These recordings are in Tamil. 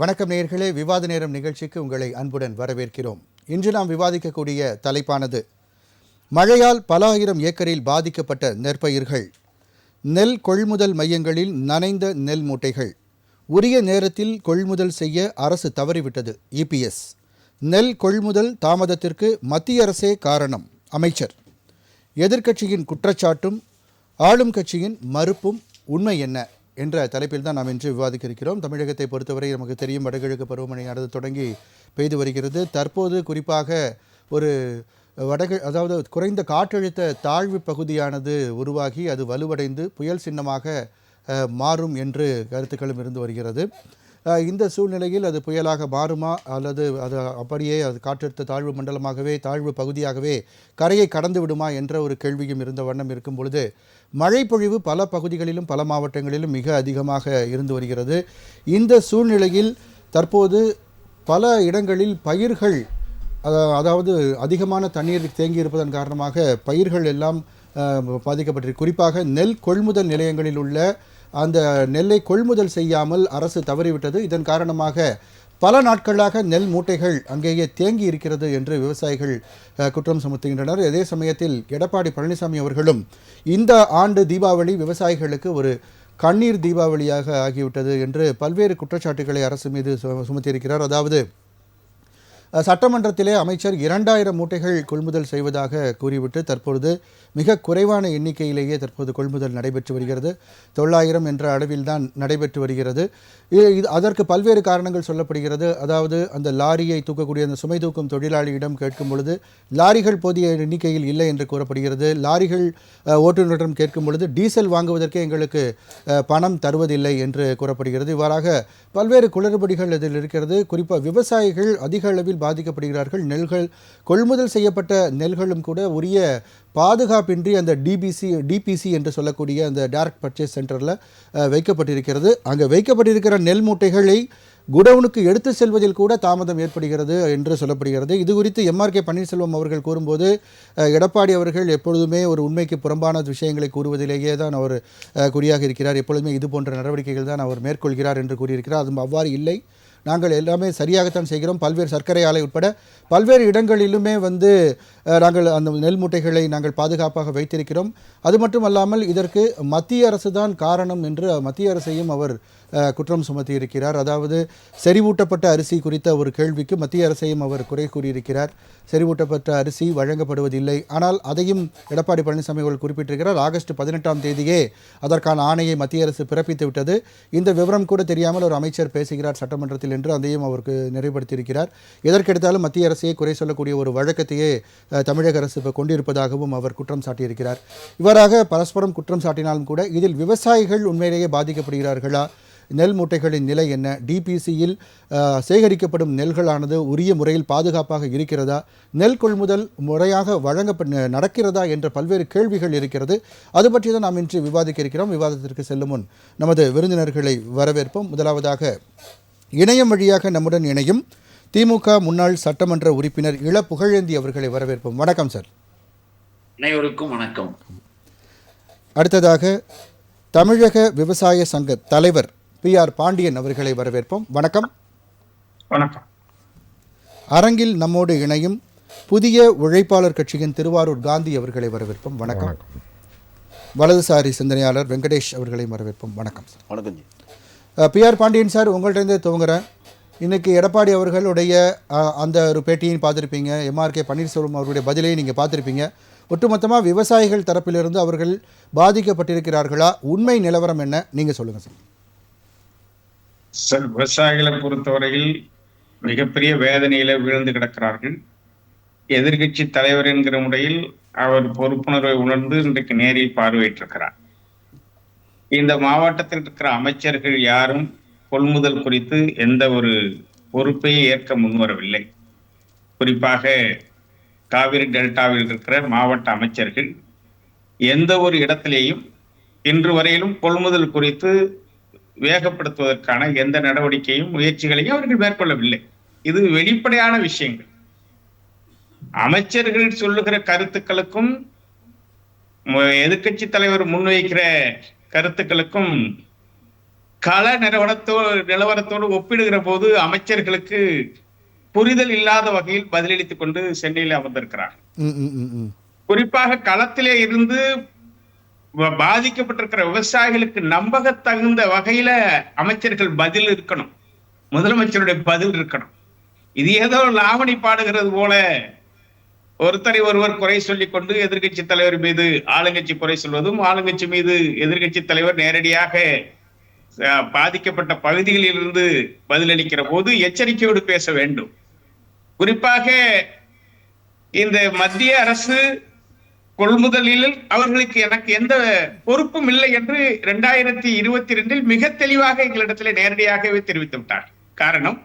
வணக்கம் நேயர்களே, விவாத நேரம் நிகழ்ச்சிக்கு உங்களை அன்புடன் வரவேற்கிறோம். இன்று நாம் விவாதிக்கக்கூடிய தலைப்பானது மழையால் பல ஆயிரம் ஏக்கரில் பாதிக்கப்பட்ட நெற்பயிர்கள், நெல் கொள்முதல் மையங்களில் நனைந்த நெல் மூட்டைகள், உரிய நேரத்தில் கொள்முதல் செய்ய அரசு தவறிவிட்டது இபிஎஸ், நெல் கொள்முதல் தாமதத்திற்கு மத்திய அரசே காரணம் அமைச்சர், எதிர்க்கட்சியின் குற்றச்சாட்டும் ஆளும் கட்சியின் மறுப்பும் உண்மை என்ன என்ற தலைப்பில் தான் நாம் இன்று விவாதிக்க இருக்கிறோம். தமிழகத்தை பொறுத்தவரை நமக்கு தெரியும், வடகிழக்கு பருவமழையானது தொடங்கி பெய்து வருகிறது. தற்போது குறிப்பாக ஒரு அதாவது குறைந்த காற்றழுத்த தாழ்வு பகுதியானது உருவாகி அது வலுவடைந்து புயல் சின்னமாக மாறும் என்று கருத்துக்களும் இருந்து வருகிறது. இந்த சூழ்நிலையில் அது புயலாக மாறுமா அல்லது அது அப்படியே அது காற்றழுத்த தாழ்வு மண்டலமாகவே தாழ்வு பகுதியாகவே கரையை கடந்து விடுமா என்ற ஒரு கேள்வியும் இருந்த வண்ணம் இருக்கும் பொழுது, மழை பொழிவு பல பகுதிகளிலும் பல மாவட்டங்களிலும் மிக அதிகமாக இருந்து வருகிறது. இந்த சூழ்நிலையில் தற்போது பல இடங்களில் பயிர்கள், அதாவது அதிகமான தண்ணீர் தேங்கி இருப்பதன் காரணமாக பயிர்கள் எல்லாம் பாதிக்கப்பட்டிருக்கு. குறிப்பாக நெல் கொள்முதல் நிலையங்களில் உள்ள அந்த நெல்லை கொள்முதல் செய்யாமல் அரசு தவறிவிட்டது. இதன் காரணமாக பல நாட்களாக நெல் மூட்டைகள் அங்கேயே தேங்கி இருக்கிறது என்று விவசாயிகள் குற்றம் சுமத்துகின்றனர். அதே சமயத்தில் எடப்பாடி பழனிசாமி அவர்களும் இந்த ஆண்டு தீபாவளி விவசாயிகளுக்கு ஒரு கண்ணீர் தீபாவளியாக ஆகிவிட்டது என்று பல்வேறு குற்றச்சாட்டுகளை அரசு மீது சுமத்தியிருக்கிறார். அதாவது சட்டமன்றத்திலே அமைச்சர் 2000 மூட்டைகள் கொள்முதல் செய்வதாக கூறிவிட்டு தற்பொழுது மிக குறைவான எண்ணிக்கையிலேயே தற்போது கொள்முதல் நடைபெற்று வருகிறது. 900 என்ற அளவில் தான் நடைபெற்று வருகிறது. அதற்கு பல்வேறு காரணங்கள் சொல்லப்படுகிறது. அதாவது அந்த லாரியை தூக்கக்கூடிய அந்த சுமை தூக்கும் தொழிலாளியிடம் கேட்கும் பொழுது லாரிகள் போதிய எண்ணிக்கையில் இல்லை என்று கூறப்படுகிறது. லாரிகள் ஓட்டுநரிடம் கேட்கும் பொழுது டீசல் வாங்குவதற்கே எங்களுக்கு பணம் தருவதில்லை என்று கூறப்படுகிறது. இவ்வாறாக பல்வேறு குளறுபடிகள் இதில் இருக்கிறது. குறிப்பாக விவசாயிகள் அதிக அளவில் பாதிக்கப்படுகிறார்கள். நெல்கள் கொள்முதல் செய்யப்பட்ட நெல்களும் கூட உரிய பாதுகாப்பின்றி அந்த டிபிசி என்று சொல்லக்கூடிய அந்த டைரக்ட் பர்ச்சேஸ் சென்டரில் வைக்கப்பட்டிருக்கிறது. அங்கே வைக்கப்பட்டிருக்கிற நெல் மூட்டைகளை குடவுனுக்கு எடுத்து செல்வதில் கூட தாமதம் ஏற்படுகிறது என்று சொல்லப்படுகிறது. இது குறித்து எம்ஆர்கே பன்னீர்செல்வம் அவர்கள் கூறும்போது, எடப்பாடி அவர்கள் எப்பொழுதுமே ஒரு உண்மைக்கு புறம்பான விஷயங்களை கூறுவதிலேயே தான் அவர் குறியாக இருக்கிறார். எப்பொழுதுமே இது போன்ற நடவடிக்கைகள் தான் அவர் மேற்கொள்கிறார் என்று கூறியிருக்கிறார். அது அவ்வாறு இல்லை. நாங்கள் எல்லாமே சரியாகத்தான் செய்கிறோம். பல்வேறு சர்க்கரை ஆலை உட்பட பல்வேறு இடங்களிலுமே நாங்கள் அந்த நெல் மூட்டைகளை நாங்கள் பாதுகாப்பாக வைத்திருக்கிறோம். அது மட்டுமல்லாமல் இதற்கு மத்திய அரசு தான் காரணம் என்று மத்திய அரசையும் அவர் குற்றம் சுமத்தியிருக்கிறார். அதாவது செறிவூட்டப்பட்ட அரிசி குறித்த ஒரு கேள்விக்கு மத்திய அரசையும் அவர் குறை கூறியிருக்கிறார். செறிவூட்டப்பட்ட அரிசி வழங்கப்படுவதில்லை. ஆனால் அதையும் எடப்பாடி பழனிசாமி அவர்கள் குறிப்பிட்டிருக்கிறார். ஆகஸ்ட் 18ஆம் தேதியே அதற்கான ஆணையை மத்திய அரசு பிறப்பித்து விட்டது. இந்த விவரம் கூட தெரியாமல் ஒரு அமைச்சர் பேசுகிறார் சட்டமன்றத்தில் என்று அதையும் அவருக்கு நிறைவுபடுத்தியிருக்கிறார். எதற்கெடுத்தாலும் மத்திய அரசையே குறை சொல்லக்கூடிய ஒரு வழக்கத்தையே தமிழக அரசு இப்போ கொண்டிருப்பதாகவும் அவர் குற்றம் சாட்டியிருக்கிறார். இவ்வாறாக பரஸ்பரம் குற்றம் சாட்டினாலும் கூட இதில் விவசாயிகள் உண்மையிலேயே பாதிக்கப்படுகிறார்களா? நெல் மூட்டைகளின் நிலை என்ன? டிபிசியில் சேகரிக்கப்படும் நெல்களானது உரிய முறையில் பாதுகாப்பாக இருக்கிறதா? நெல் கொள்முதல் முறையாக நடக்கிறதா என்ற பல்வேறு கேள்விகள் இருக்கிறது. அது பற்றி தான் நாம் இன்று விவாதிக்க இருக்கிறோம். விவாதத்திற்கு செல்லும் முன் நமது விருந்தினர்களை வரவேற்போம். முதலாவதாக இணையம் வழியாக நம்முடன் இணையும் திமுக முன்னாள் சட்டமன்ற உறுப்பினர் இள புகழேந்தி அவர்களை வரவேற்போம். வணக்கம் சார். அனைவருக்கும் வணக்கம். அடுத்ததாக தமிழக விவசாய சங்க தலைவர் PR பாண்டியன் அவர்களை வரவேற்போம். வணக்கம். வணக்கம். அரங்கில் நம்மோடு இணையும் புதிய உழைப்பாளர் கட்சியின் திருவாரூர் காந்தி அவர்களை வரவேற்போம். வணக்கம். வலதுசாரி சிந்தனையாளர் வெங்கடேஷ் அவர்களை வரவேற்போம். வணக்கம் சார். வணக்கம். PR பாண்டியன் சார், உங்கள்கிட்ட துவங்குறேன். இன்றைக்கி எடப்பாடி அவர்களுடைய அந்த ஒரு பேட்டியும் பார்த்துருப்பீங்க. எம்ஆர்கே பன்னீர்செல்வம் அவருடைய பதிலையும் நீங்கள் பார்த்துருப்பீங்க. ஒட்டுமொத்தமாக விவசாயிகள் தரப்பிலிருந்து அவர்கள் பாதிக்கப்பட்டிருக்கிறார்களா? உண்மை நிலவரம் என்ன? நீங்கள் சொல்லுங்கள் சார். சார், விவசாயிகளை பொறுத்தவரையில் மிகப்பெரிய வேதனையில விழுந்து கிடக்கிறார்கள். எதிர்கட்சி தலைவர் என்கிற முறையில் அவர் பொறுப்புணர்வை உணர்ந்து இன்றைக்கு நேரில் பார்வையிட்டிருக்கிறார். இந்த மாவட்டத்தில் இருக்கிற அமைச்சர்கள் யாரும் கொள்முதல் குறித்து எந்த ஒரு பொறுப்பையும் ஏற்க முன்வரவில்லை. குறிப்பாக காவிரி டெல்டாவில் இருக்கிற மாவட்ட அமைச்சர்கள் எந்த ஒரு இடத்திலேயும் இன்று வரையிலும் கொள்முதல் குறித்து வேகப்படுத்துவதற்கான எந்த நடவடிக்கையும் முயற்சிகளையும் அவர்கள் மேற்கொள்ளவில்லை. இது வெளிப்படையான விஷயங்கள். அமைச்சர்கள் சொல்லுகிற கருத்துக்களுக்கும் எதிர்கட்சி தலைவர் முன்வைக்கிற கருத்துக்களுக்கும் கள நிலவரத்தோடு ஒப்பிடுகிற போது அமைச்சர்களுக்கு புரிதல் இல்லாத வகையில் பதிலளித்துக் கொண்டு சென்னையில் அமர்ந்திருக்கிறார். குறிப்பாக களத்திலே இருந்து பாதிக்கப்பட்டிருக்கிற விவசாயிகளுக்கு நம்பக தகுந்த வகையில அமைச்சர்கள் பதில் இருக்கணும், முதலமைச்சருடைய பதில் இருக்கணும். இது ஏதோ லாவணி பாடுகிறது போல ஒருத்தரை ஒருவர் குறை சொல்லிக் கொண்டு எதிர்கட்சி தலைவர் மீது ஆளுங்கட்சி குறை சொல்வதும், ஆளுங்கட்சி மீது எதிர்கட்சி தலைவர் நேரடியாக பாதிக்கப்பட்ட பகுதிகளில் இருந்து பதிலளிக்கிற போது எச்சரிக்கையோடு பேச வேண்டும். குறிப்பாக இந்த மத்திய அரசு கொள்முதலில் அவர்களுக்கு எனக்கு எந்த பொறுப்பும் இல்லை என்று 2022 மிக தெளிவாக எங்களிடத்தில் நேரடியாகவே தெரிவித்து விட்டார். காரணம்,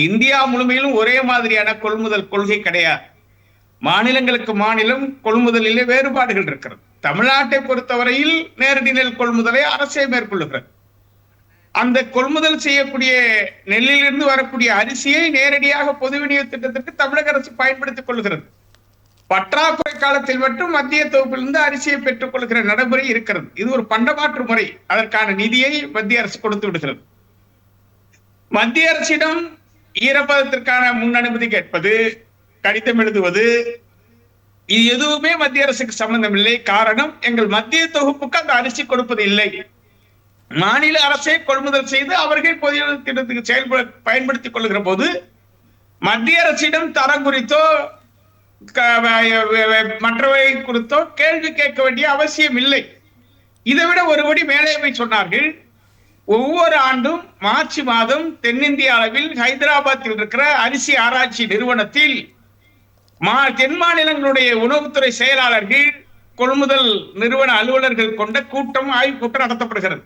இந்தியா முழுமையிலும் ஒரே மாதிரியான கொள்முதல் கொள்கை கிடையாது. மாநிலங்களுக்கு மாநிலம் கொள்முதலிலே வேறுபாடுகள் இருக்கிறது. தமிழ்நாட்டை பொறுத்தவரையில் நேரடி நெல் கொள்முதலை அரசே மேற்கொள்ளுகிறது. அந்த கொள்முதல் செய்யக்கூடிய நெல்லிலிருந்து வரக்கூடிய அரிசியை நேரடியாக பொது விநியோக திட்டத்திற்கு தமிழக அரசு பயன்படுத்திக் கொள்கிறது. பற்றாக்குறை காலத்தில் மட்டும் மத்திய தொகுப்பிலிருந்து அரிசியை பெற்றுக் கொள்கிற நடைமுறை இருக்கிறது. இது ஒரு பண்டமாற்று முறை. அதற்கான நிதியை மத்திய அரசு கொடுத்து விடுகிறது. மத்திய அரசிடம் ஈரப்பதத்திற்கான முன் அனுமதி கேட்பது, கடிதம் எழுதுவது, இது எதுவுமே மத்திய அரசுக்கு சம்பந்தம் இல்லை. காரணம், எங்கள் மத்திய தொகுப்புக்கு அந்த அரிசி கொடுப்பது இல்லை. மாநில அரசை கொள்முதல் செய்து அவர்கள் பொது திட்டத்துக்கு செயல்பட பயன்படுத்திக் கொள்கிற போது மத்திய அரசிடம் தரம் குறித்தோ மற்றவை குறித்தோ கேள்வி கேட்க வேண்டிய அவசியம் இல்லை. இதை விட ஒருபடி மேலே போய் சொன்னார்கள், ஒவ்வொரு ஆண்டும் மார்ச் மாதம் தென்னிந்திய அளவில் ஹைதராபாத்தில் இருக்கிற அரிசி ஆராய்ச்சி நிறுவனத்தில் தென் மாநிலங்களுடைய உணவுத்துறை செயலாளர்கள், கொள்முதல் நிறுவன அலுவலர்கள் கொண்ட கூட்டம், ஆய்வு கூட்டம் நடத்தப்படுகிறது.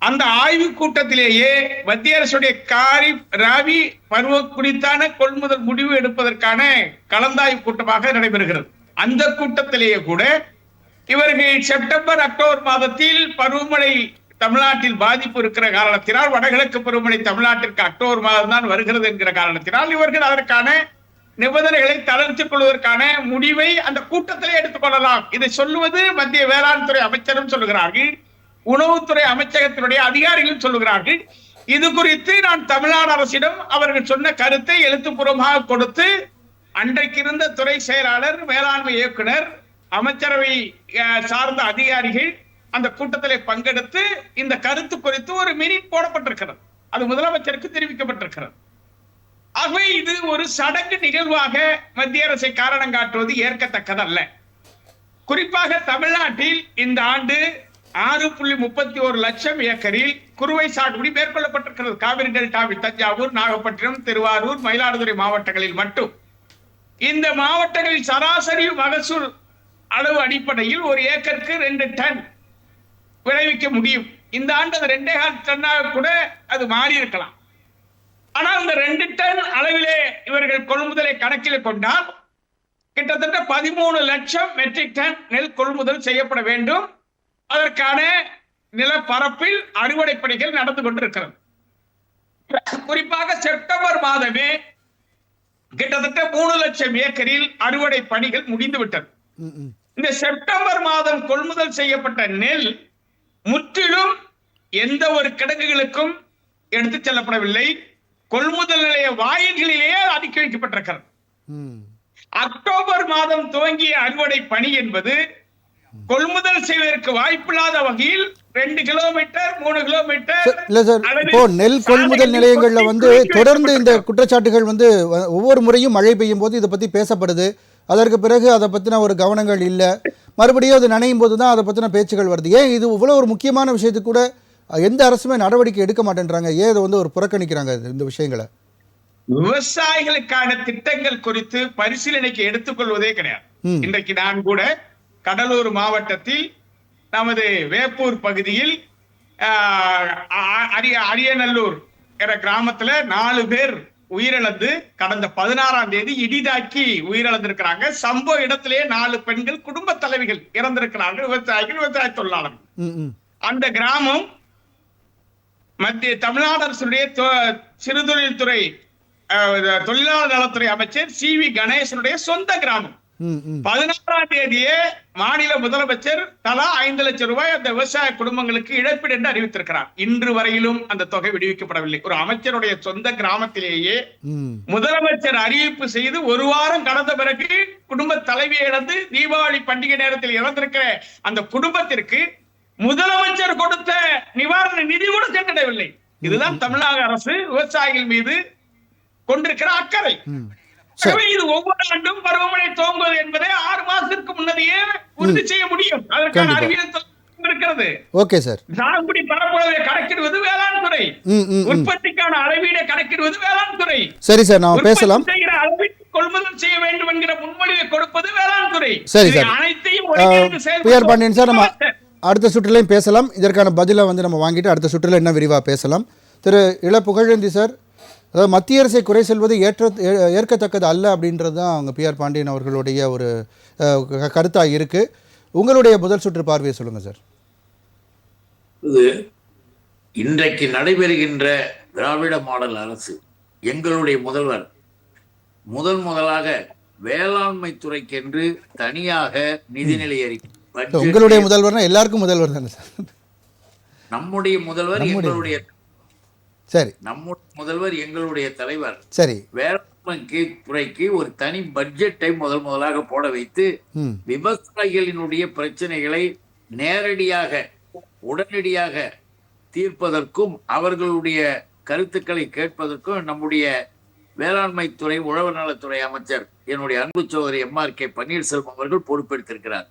அந்த ஆய்வு கூட்டத்திலேயே மத்திய அரசுடைய காரிப் ராவி பருவ குறித்தான கொள்முதல் முடிவு எடுப்பதற்கான கலந்தாய்வு கூட்டமாக நடைபெறுகிறது. அந்த கூட்டத்திலேயே கூட இவர்கள் செப்டம்பர் அக்டோபர் மாதத்தில் பருவமழை தமிழ்நாட்டில் பாதிப்பு இருக்கிற காரணத்தினால், வடகிழக்கு பருவமழை தமிழ்நாட்டிற்கு அக்டோபர் மாதம் தான் வருகிறது என்கிற காரணத்தினால் இவர்கள் அதற்கான நிபந்தனைகளை தளர்த்திக் கொள்வதற்கான முடிவை அந்த கூட்டத்திலே எடுத்துக் கொள்ளலாம். இதை சொல்லுவது மத்திய வேளாண் துறை அமைச்சரும் சொல்லுகிறார்கள், உணவுத்துறை அமைச்சகத்தினுடைய அதிகாரிகளும் சொல்லுகிறார்கள். இது குறித்து நான் தமிழ்நாடு அரசிடம் அவர்கள் சொன்ன கருத்தை எழுத்துப்பூர்வமாக கொடுத்து, அன்றைக்கு இருந்த துறை செயலாளர், வேளாண்மை இயக்குனர், அமைச்சரவை சார்ந்த அதிகாரிகள் அந்த கூட்டத்திலே பங்கெடுத்து இந்த கருத்து குறித்து ஒரு மினிட் போடப்பட்டிருக்கிறது. அது முதலமைச்சருக்கு தெரிவிக்கப்பட்டிருக்கிறது. ஆகவே இது ஒரு சடங்கு நிகழ்வாக மத்திய அரசை காரணம் காட்டுவது ஏற்கத்தக்கதல்ல. குறிப்பாக தமிழ்நாட்டில் இந்த ஆண்டு 6.31 லட்சம் ஏக்கரில் குறுவை சாகுபடி மேற்கொள்ளப்பட்டிருக்கிறது. காவிரி டெல்டாவில் தஞ்சாவூர், நாகப்பட்டினம், திருவாரூர், மயிலாடுதுறை மாவட்டங்களில் மட்டும். இந்த மாவட்டங்களில் சராசரி மகசூல் அளவு அடிப்படையில் ஒரு ஏக்கருக்கு 2 டன் விளைவிக்க முடியும். இந்த ஆண்டு அது 2.25 டன்னாக கூட அது மாறி இருக்கலாம். ஆனால் இந்த 2 டன் அளவிலே இவர்கள் கொள்முதலை கணக்கில் கொண்டால் கிட்டத்தட்ட 13 லட்சம் மெட்ரிக் டன் நெல் கொள்முதல் செய்யப்பட வேண்டும். அதற்கான நிலப்பரப்பில் அறுவடை பணிகள் நடந்து கொண்டிருக்கிறது. குறிப்பாக செப்டம்பர் மாதமே கிட்டத்தட்ட 3 லட்சம் ஏக்கரில் அறுவடை பணிகள் முடிந்துவிட்டது. இந்த செப்டம்பர் மாதம் கொள்முதல் செய்யப்பட்ட நெல் முற்றிலும் எந்த ஒரு கிடங்குகளுக்கும் எடுத்து செல்லப்படவில்லை. கொள்முதல் நிலைய வாயில்களிலேயே அடுக்கி வைக்கப்பட்டிருக்கிறது. அக்டோபர் மாதம் துவங்கிய அறுவடை பணி என்பது கொள்முதல் செய்வதற்கு வாய்ப்பில்லாத வகையில் 2 கிலோமீட்டர் 3 கிலோமீட்டர் இல்ல சார், இப்போ நெல் கொள்முதல் நிலையங்கள்ல தொடர்ந்து இந்த குற்றச்சாட்டுகள் ஒவ்வொரு முறையும் மழை பெய்யும் போது இதை பத்தி பேசப்படுது. அதற்கு பிறகு அதை பத்தின ஒரு கவனங்கள் இல்லை. மறுபடியும் அது நனையும் போது தான் அதை பத்தின பேச்சுகள் வருது. ஏன் இது இவ்வளவு ஒரு முக்கியமான விஷயத்துக்கு கூட எந்த அரசுமே நடவடிக்கை எடுக்க மாட்டேன்றாங்க? ஏன் இதை ஒரு புறக்கணிக்கிறாங்க இந்த விஷயங்களை? விவசாயிகளுக்கான திட்டங்கள் குறித்து பரிசீலனைக்கு எடுத்துக்கொள்வதே கிடையாது. இன்றைக்கு நான் கூட கடலூர் மாவட்டத்தில் நமது வேப்பூர் பகுதியில் அரியநல்லூர் கிராமத்துல 4 பேர் உயிரிழந்து கடந்த 16ஆம் தேதி இடிதாக்கி உயிரிழந்திருக்கிறாங்க. சம்பவ இடத்திலேயே 4 பெண்கள் குடும்ப தலைவிகள் இறந்திருக்கிறார்கள். விவசாயிகள், விவசாய தொழிலாளர்கள். அந்த கிராமம் மத்திய தமிழ்நாடு அரசுடைய சிறுதொழில் துறை தொழிலாளர் நலத்துறை அமைச்சர் CV கணேசனுடைய சொந்த கிராமம். 16ஆம் தேதியே மாநில முதலமைச்சர் தலா 5 லட்சம் ரூபாய் அந்த விவசாய குடும்பங்களுக்கு இழப்பீடு என்று அறிவித்திருக்கிறார். இன்று வரையிலும் அந்த தொகை விடுவிக்கப்படவில்லை. ஒரு அமைச்சருடைய சொந்த கிராமத்திலேயே முதலமைச்சர் அறிவிப்பு செய்து ஒரு வாரம் கடந்த பிறகு குடும்ப தலைவியை இழந்து தீபாவளி பண்டிகை நேரத்தில் இறந்திருக்கிற அந்த குடும்பத்திற்கு முதலமைச்சர் கொடுத்த நிவாரண நிதி கூட சென்றடையவில்லை. இதுதான் தமிழ்நாடு அரசு விவசாயிகள் மீது கொண்டிருக்கிற அக்கறை. இது ஒவ்வொரு ஆண்டும் பருவமழை துவங்குவது என்பதை 6 மாதத்திற்கு முன்னதையே உறுதி செய்ய முடியும். அதற்கான அறிவியல் இருக்கிறது. Okay sir. சாகுபடி பரப்பளவை கணக்கிடுவது வேளாண் துறை, உற்பத்திக்கான அளவீடை கணக்கிடுவது வேளாண் துறை. சரி சார், நான் பேசலாம். கொள்முதல் செய்ய வேண்டும் என்கிற முன்மொழிவை கொடுப்பது வேளாண் துறை. சரி சார், அனைத்தையும் பிஆர் பாண்டியன் சார், நம்ம அடுத்த சுற்றுலையும் பேசலாம். இதற்கான பதிலை நம்ம வாங்கிட்டு அடுத்த சுற்றுல என்ன விரிவாக பேசலாம். திரு இள புகழேந்தி சார், அதாவது மத்திய அரசை குறை சொல்வது ஏற்கத்தக்கது அல்ல அப்படின்றது தான் அவங்க பிஆர் பாண்டியன் அவர்களுடைய ஒரு கருத்தாக இருக்குது. உங்களுடைய முதல் சுற்று பார்வையை சொல்லுங்கள் சார். இது இன்றைக்கு நடைபெறுகின்ற திராவிட மாடல் அரசு, எங்களுடைய முதல்வர் முதலாக வேளாண்மை துறைக்கென்று தனியாக நிதிநிலை அறிக்கை. உங்களுடைய முதல்வர்னா எல்லாருக்கும் முதல்வர் தானே சார்? நம்முடைய முதல்வர் எங்களுடைய, சரி, நம்முடைய முதல்வர் எங்களுடைய தலைவர். சரி, வேளாண்மை துறைக்கு ஒரு தனி பட்ஜெட்டை முதலாக போட வைத்து விவசாயிகளினுடைய பிரச்சனைகளை நேரடியாக உடனடியாக தீர்ப்பதற்கும் அவர்களுடைய கருத்துக்களை கேட்பதற்கும் நம்முடைய வேளாண்மை துறை உழவர் நலத்துறை அமைச்சர் என்னுடைய அன்பு சோதரி MRK பன்னீர்செல்வம் அவர்கள் பொறுப்பெடுத்திருக்கிறார்.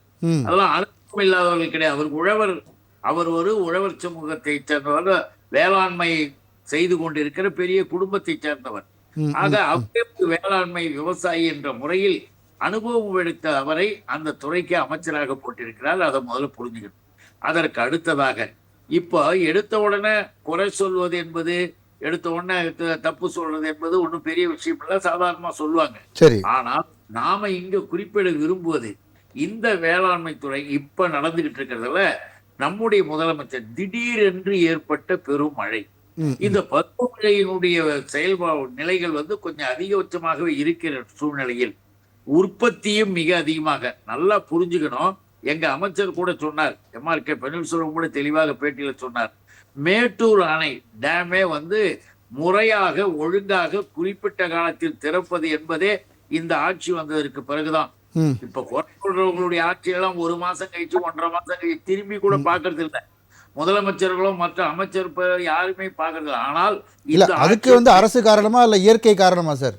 அதெல்லாம் அனுபவம் இல்லாதவர்கள் கிடையாது. அவர் ஒரு உழவர் சமூகத்தை சேர்ந்தவர், வேளாண்மை செய்து கொண்டிருக்கிற பெரிய குடும்பத்தை சேர்ந்தவர். ஆக அவரே வேளாண்மை விவசாயி என்ற முறையில் அனுபவம் எடுத்த அவரை அந்த துறைக்கு அமைச்சராக போட்டிருக்கிறார். அதை முதல்ல புரிஞ்சுக்கணும். அதற்கு அடுத்ததாக இப்போ எடுத்த உடனே குறை சொல்வது என்பது, எடுத்த உடனே தப்பு சொல்றது என்பது ஒன்றும் பெரிய விஷயம் இல்லை, சாதாரணமா சொல்லுவாங்க. ஆனால் நாம இங்க குறிப்பிட விரும்புவது, இந்த வேளாண்மை துறை இப்ப நடந்துகிட்டு இருக்கிறதுல நம்முடைய முதலமைச்சர் திடீரென்று ஏற்பட்ட பெரும் மழை, இந்த பருவமழையினுடைய செயல்பாடு நிலைகள் கொஞ்சம் அதிகபட்சமாகவே இருக்கிற சூழ்நிலையில் உற்பத்தியும் மிக அதிகமாக, நல்லா புரிஞ்சுக்கணும். எங்க அமைச்சர் கூட சொன்னார், MRK பன்னீர்செல்வம் கூட தெளிவாக பேட்டியில சொன்னார், மேட்டூர் அணை டேமே முறையாக ஒழுங்காக குறிப்பிட்ட காலத்தில் திறப்பது என்பதே இந்த ஆட்சி வந்ததற்கு பிறகுதான். இப்ப கொள்றவங்களுடைய ஆட்சியெல்லாம் 1 மாசம் கழிச்சு 1.5 மாசம் கழிச்சு திரும்பி கூட பாக்குறது இல்லை. முதலமைச்சர்களும் மற்ற அமைச்சர் யாருமே பாக்குறது. ஆனால் அதுக்கு அரசு காரணமா இல்ல இயற்கை காரணமா சார்?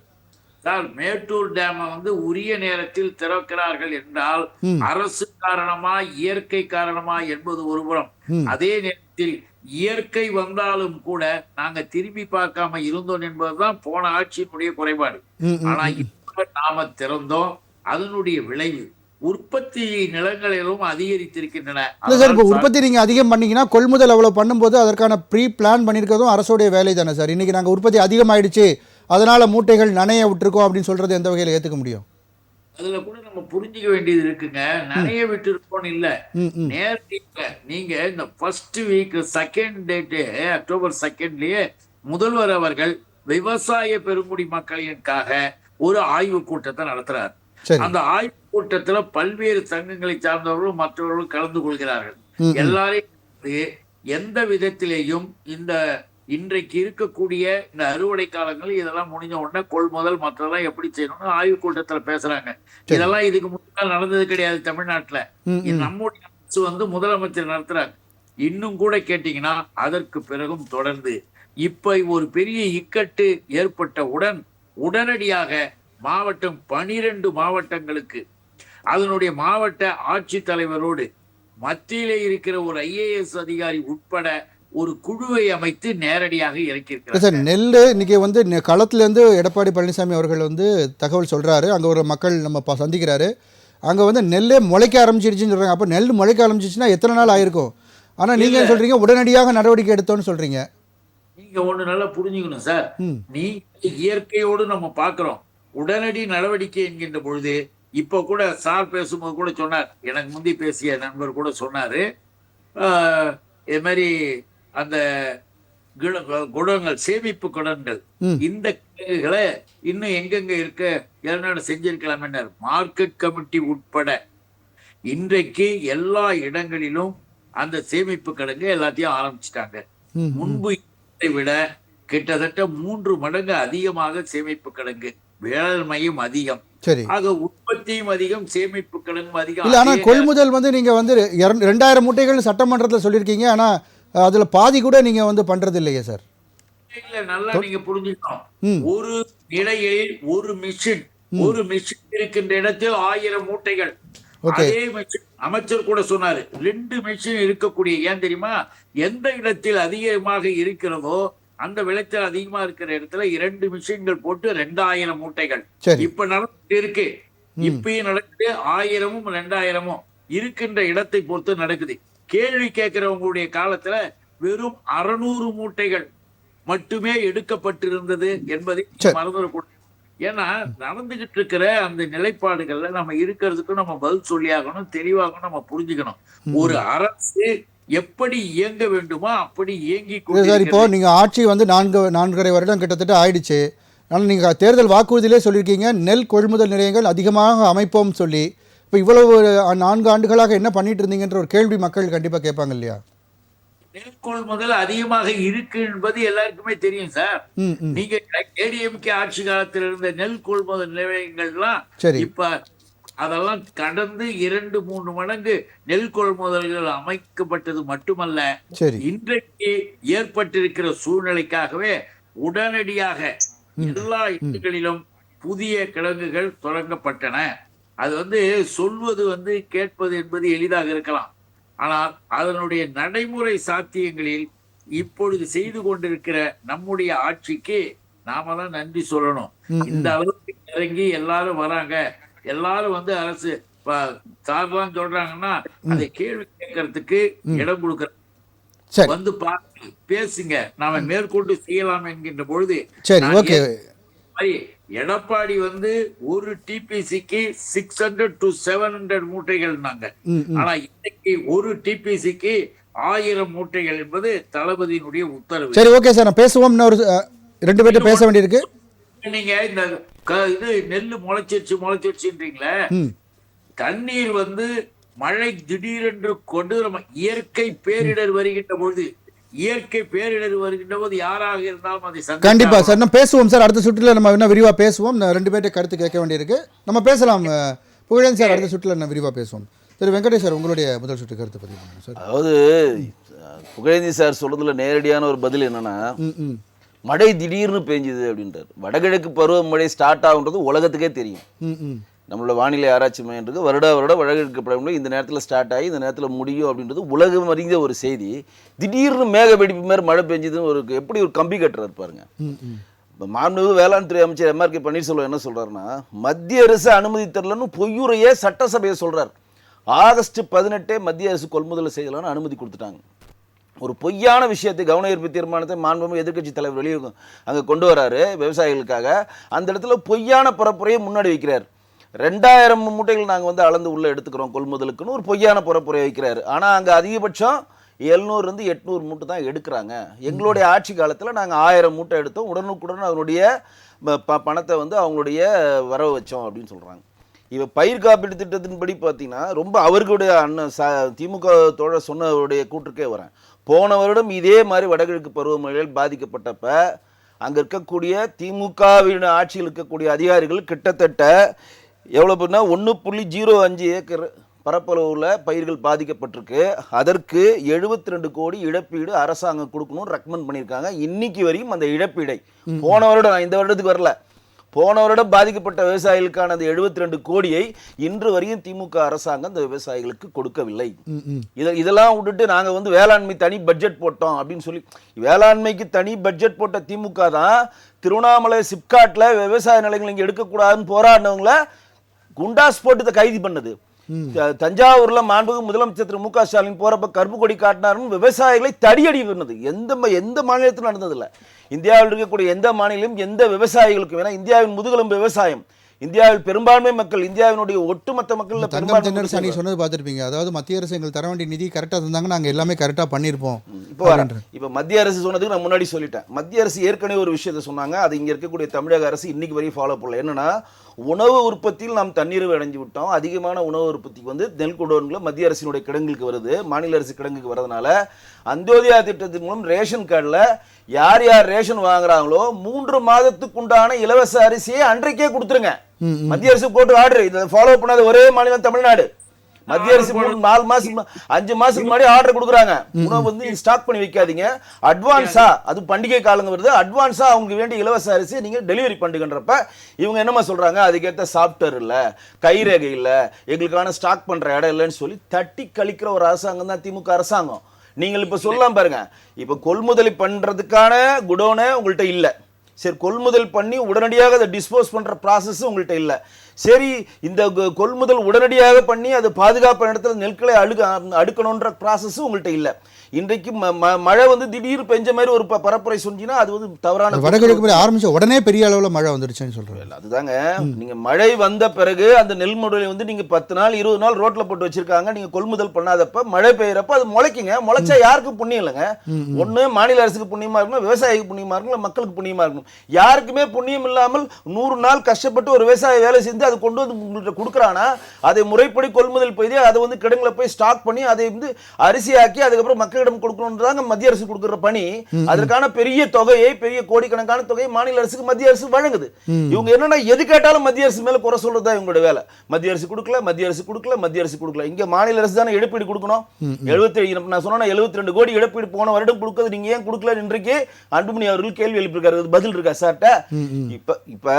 சார், மேட்டூர் டேமை உரிய நேரத்தில் திறக்கிறார்கள் என்றால் அரசு காரணமா இயற்கை காரணமா என்பது ஒருபுறம். அதே நேரத்தில் இயற்கை வந்தாலும் கூட நாங்க திரும்பி பார்க்காம இருந்தோம் என்பதுதான் போன ஆட்சியினுடைய குறைபாடு. ஆனா இப்ப நாம திறந்தோம், அதனுடைய விளைவு உற்பத்தி நிலங்களிலும் அதிகரித்திருக்கின்றன. உற்பத்தி நீங்க அதிகம் பண்ணீங்கன்னா கொள்முதல் அவ்வளவு பண்ணும்போது அதற்கான ப்ரீ பிளான் பண்ணிருக்கிறதும் அரசுடைய வேலை தானே சார்? இன்னைக்கு நாங்க உற்பத்தி அதிகமாயிடுச்சு, அதனால மூட்டைகள் நனைய விட்டுருக்கோம் அப்படின்னு சொல்றது எந்த வகையில ஏத்துக்க முடியும்? அதுல கூட நம்ம புரிஞ்சுக்க வேண்டியது இருக்குங்க. நனைய விட்டு இருக்கோம் இல்ல, நேரடியாக நீங்க இந்த first week second date October 2 முதல்வர் அவர்கள் விவசாய பெருங்குடி மக்களிற்காக ஒரு ஆய்வு கூட்டத்தை நடத்துறார். அந்த ஆய்வு கூட்டத்துல பல்வேறு சங்கங்களை சார்ந்தவர்களும் மற்றவர்களும் கலந்து கொள்கிறார்கள். எல்லாரையும் எந்த விதத்திலேயும் இந்த இன்றைக்கு இருக்கக்கூடிய இந்த அறுவடை காலங்கள் இதெல்லாம் முடிஞ்ச உடனே கொள்முதல் மற்றெல்லாம் எப்படி செய்யணும்னு ஆய்வு கூட்டத்துல பேசுறாங்க. இதெல்லாம் இதுக்கு முன்னாள் நடந்தது கிடையாது தமிழ்நாட்டுல. நம்முடைய அரசு முதலமைச்சர் நடத்துறாங்க. இன்னும் கூட கேட்டீங்கன்னா அதற்கு பிறகும் தொடர்ந்து இப்ப ஒரு பெரிய இக்கட்டு ஏற்பட்டவுடன் உடனடியாக மாவட்டம் 12 மாவட்டங்களுக்கு அதனுடைய மாவட்ட ஆட்சித்தலைவரோடு மத்தியிலே இருக்கிற ஒரு IAS அதிகாரி உட்பட ஒரு குழுவை அமைத்து நேரடியாக இறக்கியிருக்கிறார். நெல் இன்னைக்கு களத்துல இருந்து எடப்பாடி பழனிசாமி அவர்கள் தகவல் சொல்றாரு. அங்க ஒரு மக்கள் நம்ம சந்திக்கிறாரு. அங்க நெல்லே முளைக்க ஆரம்பிச்சிருச்சுன்னு சொல்றாங்க. அப்ப நெல் முளைக்க ஆரம்பிச்சிச்சுன்னா எத்தனை நாள் ஆயிருக்கும்? ஆனா நீங்க சொல்றீங்க உடனடியாக நடவடிக்கை எடுத்தோம்னு சொல்றீங்க. நீங்க ஒண்ணு நல்லா புரிஞ்சுக்கணும் சார். நீ இயற்கையோடு நம்ம பாக்குறோம், உடனடி நடவடிக்கை என்கின்ற பொழுது இப்ப கூட சார் பேசும்போது கூட சொன்னார், எனக்கு முந்தி பேசிய நண்பர் கூட சொன்னாரு, இது மாதிரி அந்த குடங்கள், சேமிப்பு குடங்கள், இந்த கிடங்குகளை இன்னும் எங்கெங்க இருக்க ஏற்பாடு செஞ்சிருக்கலாம். மார்க்கெட் கமிட்டி உட்பட இன்றைக்கு எல்லா இடங்களிலும் அந்த சேமிப்பு கிடங்கு எல்லாத்தையும் ஆரம்பிச்சிட்டாங்க. முன்பு விட கிட்டத்தட்ட 3 மடங்கு அதிகமாக சேமிப்பு கிடங்கு, வேளாண்மையும் அதிகம், ஆக உற்பத்தியும் அதிகம், சேமிப்பு கிடங்கும் அதிகம். இல்ல, ஆனா கொள்முதல் வந்து நீங்க வந்து 2000 மூட்டைகள் சட்டமன்றத்தில் சொல்லியிருக்கீங்க. ஆனா அதுல பாதி கூட நீங்க வந்து பண்றது இல்லையே சார். இல்ல, நல்லா நீங்க புரிஞ்சுக்கணும். ஒரு நிலையில் ஒரு மிஷின் இருக்கின்ற இடத்தில் 1000 மூட்டைகள். அதே மிஷின் அமைச்சர் கூட சொன்னாரு, 2 மிஷின் இருக்கக்கூடிய, ஏன் தெரியுமா, எந்த இடத்தில் அதிகமாக இருக்கிறதோ அந்த விளைச்சல் அதிகமா இருக்கிற இடத்துல 2 மிஷின்கள் போட்டு 2000 மூட்டைகள் இப்ப நடந்துட்டு இருக்கு. இப்பயும் நடக்குது. 1000ம் 2000ம் இருக்கின்ற இடத்தை பொறுத்து நடக்குது. கேள்வி கேட்கிறவங்களுடைய காலத்துல வெறும் 600 மூட்டைகள் மட்டுமே எடுக்கப்பட்டிருந்தது என்பதை மறந்துடக்கூடாது. ஏன்னா நடந்துகிட்டு இருக்கிற அந்த நிலைப்பாடுகள்ல நம்ம இருக்கிறதுக்கும் நம்ம பதில் சொல்லியாகணும், தெளிவாகணும், நம்ம புரிஞ்சுக்கணும். ஒரு அரசு எப்படி இயங்க வேண்டுமோ அப்படி இயங்கி சார். இப்போ நீங்க ஆட்சி வந்து 4.5 வருடம் கிட்டத்தட்ட ஆயிடுச்சு. ஆனால் நீங்க தேர்தல் வாக்குறுதியிலே சொல்லியிருக்கீங்க நெல் கொள்முதல் நிலையங்கள் அதிகமாக அமைப்போம் சொல்லி. இப்போ இவ்வளவு 4 ஆண்டுகளாக என்ன பண்ணிட்டு இருந்தீங்கன்ற ஒரு கேள்வி மக்கள் கண்டிப்பா கேட்பாங்க இல்லையா? நெல் கொள்முதல் அதிகமாக இருக்கு என்பது எல்லாருக்குமே தெரியும் சார். நீங்க ஏடிஎம்கே ஆட்சி காலத்தில் இருந்த நெல் கொள்முதல் நிலையங்கள்லாம் இப்ப அதெல்லாம் கடந்து 2-3 மடங்கு நெல் கொள்முதல்கள் அமைக்கப்பட்டது மட்டுமல்ல, இன்றைக்கு ஏற்பட்டிருக்கிற சூழ்நிலைக்காகவே உடனடியாக எல்லா இடங்களிலும் புதிய கிடங்குகள் தொடங்கப்பட்டன. அது வந்து சொல்வது கேட்பது என்பது எளிதாக இருக்கலாம். ஆனால் அதனுடைய நடைமுறை சாத்தியங்களில் இப்பொழுது செய்து கொண்டிருக்கிற நம்முடைய ஆட்சிக்கு நாம தான் நன்றி சொல்லணும். இந்த அளவுக்கு இறங்கி எல்லாரும் வராங்க, எல்லாரும் அரசு சார்பான்னு சொல்றாங்கன்னா அதை கேள்வி கேட்கறதுக்கு இடம் கொடுக்கற வந்து பார்த்து பேசுங்க, நாம மேற்கொண்டு செய்யலாம் என்கின்ற பொழுது எடப்பாடி ஒரு டிபிசிக்கு 600 to 700 மூட்டைகள். ஆனா இன்னைக்கு ஒரு டிபிசிக்கு 1000 மூட்டைகள் என்பது தளபதியினுடைய உத்தரவு. சரி, ஓகே சார், நான் பேசுவோம். ஒரு 2 பேர்ட்ட பேச வேண்டியிருக்கு. நீங்க இந்த இது நெல்லு முளைச்சிருச்சுன்றீங்களே, தண்ணீர் மழை திடீரென்று கொண்டு இயற்கை பேரிடர் வருகின்ற பொழுது யாராக இருந்தாலும் அதை கண்டிப்பா சார் நம்ம பேசுவோம் சார். அடுத்த சுற்றுல நம்ம இன்னும் விரிவா பேசுவோம். 2 பேர்ட்ட கருத்து கேட்க வேண்டியிருக்கு, நம்ம பேசலாம். புகழேந்தி சார், அடுத்த சுற்றுல நான் விரிவா பேசுவோம். திரு வெங்கடேஷ் சார், உங்களுடைய முதல் சுற்று கருத்து பதிவு பண்ணுங்க சார். அதாவது புகழேந்தி சார் சொல்றதுல நேரடியான ஒரு பதில் என்னன்னா, மழை திடீர்னு பெஞ்சுது அப்படின்றார். வடகிழக்கு பருவமழை ஸ்டார்ட் ஆகுன்றது உலகத்துக்கே தெரியும். நம்மளோட வானிலை ஆராய்ச்சி மையத்துக்கு வருட வடகிழக்கு பருவமழை இந்த நேரத்தில் ஸ்டார்ட் ஆகி இந்த நேரத்தில் முடியும் அப்படின்றது உலகம் அறிந்த ஒரு செய்தி. திடீர்னு மேக வெடிப்பு மாதிரி மழை பெஞ்சதுன்னு எப்படி ஒரு கம்பி கட்டுறாரு பாருங்க. இப்போ மாண்புமிகு வேளாண் துறை அமைச்சர் எம்ஆர்கே பன்னீர்செல்வம் என்ன சொல்றாருன்னா, மத்திய அரசு அனுமதி தரலன்னு பொய்யுரையே சட்டசபையை சொல்றாரு. ஆகஸ்ட் 18 மத்திய அரசு கொள்முதல் செய்யலான்னு அனுமதி கொடுத்துட்டாங்க. ஒரு பொய்யான விஷயத்தை, கவன ஈர்ப்பு தீர்மானத்தை மாண்புமிகு எதிர்க்கட்சி தலைவர் வெளியே அங்கே கொண்டு வராரு விவசாயிகளுக்காக. அந்த இடத்துல பொய்யான பரப்புரையை முன்னாடி வைக்கிறார். 2000 மூட்டைகள் நாங்கள் அளந்து உள்ள எடுத்துக்கிறோம் கொள்முதலுக்குன்னு ஒரு பொய்யான பரப்புரையை வைக்கிறாரு. ஆனால் அங்கே அதிகபட்சம் 700 800 மூட்டை தான் எடுக்கிறாங்க. எங்களுடைய ஆட்சி காலத்தில் நாங்கள் 1000 மூட்டை எடுத்தோம், உடனுக்குடன் அதனுடைய பணத்தை அவங்களுடைய வரவு வச்சோம் அப்படின்னு சொல்கிறாங்க. இவ பயிர் காப்பீட்டு திட்டத்தின்படி பார்த்தீங்கன்னா ரொம்ப அவர்களுடைய திமுக தோழர் சொன்னவருடைய கூற்றுக்கே வரேன். போன வருடம் இதே மாதிரி வடகிழக்கு பருவமழையில் பாதிக்கப்பட்டப்ப அங்கே இருக்கக்கூடிய திமுகவின் ஆட்சியில் இருக்கக்கூடிய அதிகாரிகள் கிட்டத்தட்ட எவ்வளோ பண்ணா 1.05 ஏக்கர் பரப்பளவுல பயிர்கள் பாதிக்கப்பட்டிருக்கு. அதற்கு 72 கோடி இழப்பீடு அரசாங்கம் கொடுக்கணும் ரெக்கமெண்ட் பண்ணியிருக்காங்க. இன்னைக்கு வரையும் அந்த இழப்பீடை போன வருடம், இந்த வருடத்துக்கு வரல, போன வருடம் பாதிக்கப்பட்ட விவசாயிகளுக்கான அந்த 72 கோடியை இன்று வரையும் திமுக அரசாங்கம் அந்த விவசாயிகளுக்கு கொடுக்கவில்லை. இதெல்லாம் விட்டுட்டு நாங்கள் வேளாண்மை தனி பட்ஜெட் போட்டோம் அப்படின்னு சொல்லி, வேளாண்மைக்கு தனி பட்ஜெட் போட்ட திமுக தான் திருவண்ணாமலை சிப்காட்ல விவசாய நிலங்கள் இங்கே எடுக்கக்கூடாதுன்னு போராடினவங்கள குண்டாஸ் போட்டு கைது பண்ணது. தஞ்சாவூர்ல மாண்புமிகு முதலமைச்சர் திரு மு.க. ஸ்டாலின் போறப்ப கருப்பு கொடி காட்டினாருன்னு விவசாயிகளை தடியடி பண்ணது எந்த மாநிலத்திலும் நடந்ததில்லை. இந்தியாவில் இருக்கக்கூடிய எந்த மாநிலம் எந்த விவசாயிகளுக்கும், ஏன்னா இந்தியாவின் முதுகெலும்பு விவசாயம். இந்தியாவில் பெரும்பான்மை மக்கள், இந்தியாவினுடைய ஒட்டுமொத்த மக்கள் தங்கம் பெரும்பான்மை தென்னரசு அன்னைக்கு சொன்னது பார்த்துருப்பீங்க. அதாவது மத்திய அரசு எங்களுக்கு தர வேண்டிய நிதி கரெக்டாக தந்தாங்க, நாங்கள் எல்லாமே கரெக்டாக பண்ணியிருப்போம். இப்போ மத்திய அரசு சொன்னதுக்கு நான் முன்னாடி சொல்லிட்டேன். மத்திய அரசு ஏற்கனவே ஒரு விஷயத்தை சொன்னாங்க, அது இங்கே இருக்கக்கூடிய தமிழக அரசு இன்னைக்கு வரையும் ஃபாலோ பண்ணல. என்னன்னா, உணவு உற்பத்தியில் நாம் தண்ணீர் அடைஞ்சு விட்டோம். அதிகமான உணவு உற்பத்திக்கு வந்து நெல் குடோன்களை மத்திய அரசினுடைய கிடங்குக்கு வருது, மாநில அரசு கிடங்குக்கு வரதுனால அந்தியோதயா திட்டத்தின் மூலம் ரேஷன் கார்டில் யார் யார் ரேஷன் வாங்குறாங்களோ 3 மாதத்துக்கு உண்டான இலவச அரிசியை அன்றைக்கே கொடுத்துருங்க. மத்திய அரசு போட்டு ஆர்டர், இதை ஃபாலோ பண்ணாத ஒரே மாநிலம் தமிழ்நாடு. மத்திய அரசு 4 மாசம் 5 மாசத்துக்கு முன்னாடி ஆர்டர் கொடுக்குறாங்க. உணவு வந்து ஸ்டாக் பண்ணி வைக்காதீங்க, அட்வான்ஸா, அது பண்டிகை காலங்க வருது, அட்வான்ஸா அவங்களுக்கு வேண்டிய இலவச அரிசி நீங்க டெலிவரி பண்ணுங்கன்றப்ப இவங்க என்னமா சொல்றாங்க, அதுக்கேற்ற சாஃப்ட்வேர் இல்ல, கைரேகை இல்ல, எங்களுக்கான ஸ்டாக் பண்ற இடம் இல்லைன்னு சொல்லி தட்டி கழிக்கிற ஒரு அரசாங்கம் தான் திமுக அரசாங்கம். நீங்கள் இப்ப சொல்லலாம் பாருங்க, இப்ப கொள்முதல் பண்றதுக்கான குடோனை உங்கள்கிட்ட இல்ல, சரி கொள்முதல் பண்ணி உடனடியாக அதை டிஸ்போஸ் பண்ற ப்ராசஸ் உங்கள்கிட்ட இல்லை, சரி இந்த கொள்முதல் உடனடியாக பண்ணி அது பாதுகாப்பான இடத்துல நெற்களை அடுக்கணுன்ற ப்ராசஸ் உங்கள்கிட்ட இல்லை. இன்றைக்கு மழை வந்து திடீர் பெஞ்ச மாதிரி ஒரு பரப்புரை சொன்னீங்கன்னா அது வந்து தவறான. வடகிழக்கு ஆரம்பிச்ச உடனே பெரிய அளவில் மழை வந்துருச்சுன்னு சொல்றேன். அதுதாங்க, நீங்க மழை வந்த பிறகு அந்த நெல் மூடலை வந்து நீங்க 10 நாள் 20 நாள் ரோட்ல போட்டு வச்சிருக்காங்க, நீங்க கொள்முதல் பண்ணாதப்ப மழை பெய்யறப்ப அது முளைக்குங்க. முளைச்சா யாருக்கு புண்ணியம் இல்லைங்க, ஒண்ணு மாநில அரசுக்கு புண்ணியமா இருக்கணும், விவசாயிக்கு புண்ணியமா இருக்கணும், மக்களுக்கு புண்ணியமா இருக்கணும். யாருக்குமே புண்ணியம் இல்லாமல் 100 நாள் கஷ்டப்பட்டு ஒரு விவசாய வேலை செஞ்சு அது கொண்டு வந்து உங்கள்கிட்ட கொடுக்குறானா, அதை முறைப்படி கொள்முதல் செய்து அதை வந்து கிடங்குல போய் ஸ்டாக் பண்ணி அதை வந்து அரிசியாக்கி அதுக்கப்புறம் மக்களிடம் கொடுக்கணும்ன்றதாங்க மத்திய அரசு கொடுக்குற பணி. அதற்கான பெரிய தொகையை, பெரிய கோடிக்கணக்கான தொகையை மாநில அரசுக்கு மத்திய அரசு வழங்குது. இவங்க என்னன்னா எது கேட்டாலும் மத்திய அரசு மேல குறை சொல்றதா இவங்களோட வேலை. மத்திய அரசு கொடுக்கல, மத்திய அரசு கொடுக்கல, மத்திய அரசு கொடுக்கல. இங்க மாநில அரசு தானே இழப்பீடு கொடுக்கணும். 77 நான் சொன்னா 72 கோடி இழப்பீடு போன வருடம் கொடுக்கிறது, நீங்க ஏன் கொடுக்கல இன்றைக்கு அன்புமணி அவர்கள் கேள்வி எழுப்பியிருக்காரு. பதில் இருக்கா சார்ட்ட? இப்ப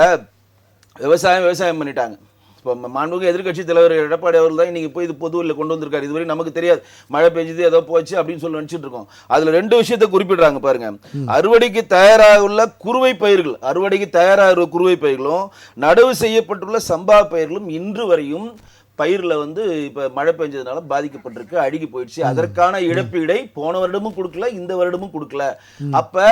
விவசாயம் பண்ணிட்டாங்க. இப்போ மாண்புமிகு எதிர்க்கட்சி தலைவர் எடப்பாடி அவர்கள் தான் இன்னைக்கு போய் இது பொதுவில் கொண்டு வந்திருக்காரு. இதுவரை நமக்கு தெரியாது, மழை பெஞ்சது ஏதோ போச்சு அப்படின்னு சொல்லி நினைச்சிட்டு இருக்கோம். அதுல 2 விஷயத்தை குறிப்பிடுறாங்க பாருங்க. அறுவடைக்கு தயாராக உள்ள குறுவை பயிர்கள், அறுவடைக்கு தயாராக குறுவை பயிர்களும் நடவு செய்யப்பட்டுள்ள சம்பா பயிர்களும் இன்று வரையும் பயிரில் வந்து இப்போ மழை பெஞ்சதுனால பாதிக்கப்பட்டிருக்கு, அழுகி போயிடுச்சு. அதற்கான இழப்பீடை போன வருடமும் கொடுக்கல, இந்த வருடமும் கொடுக்கல. அப்ப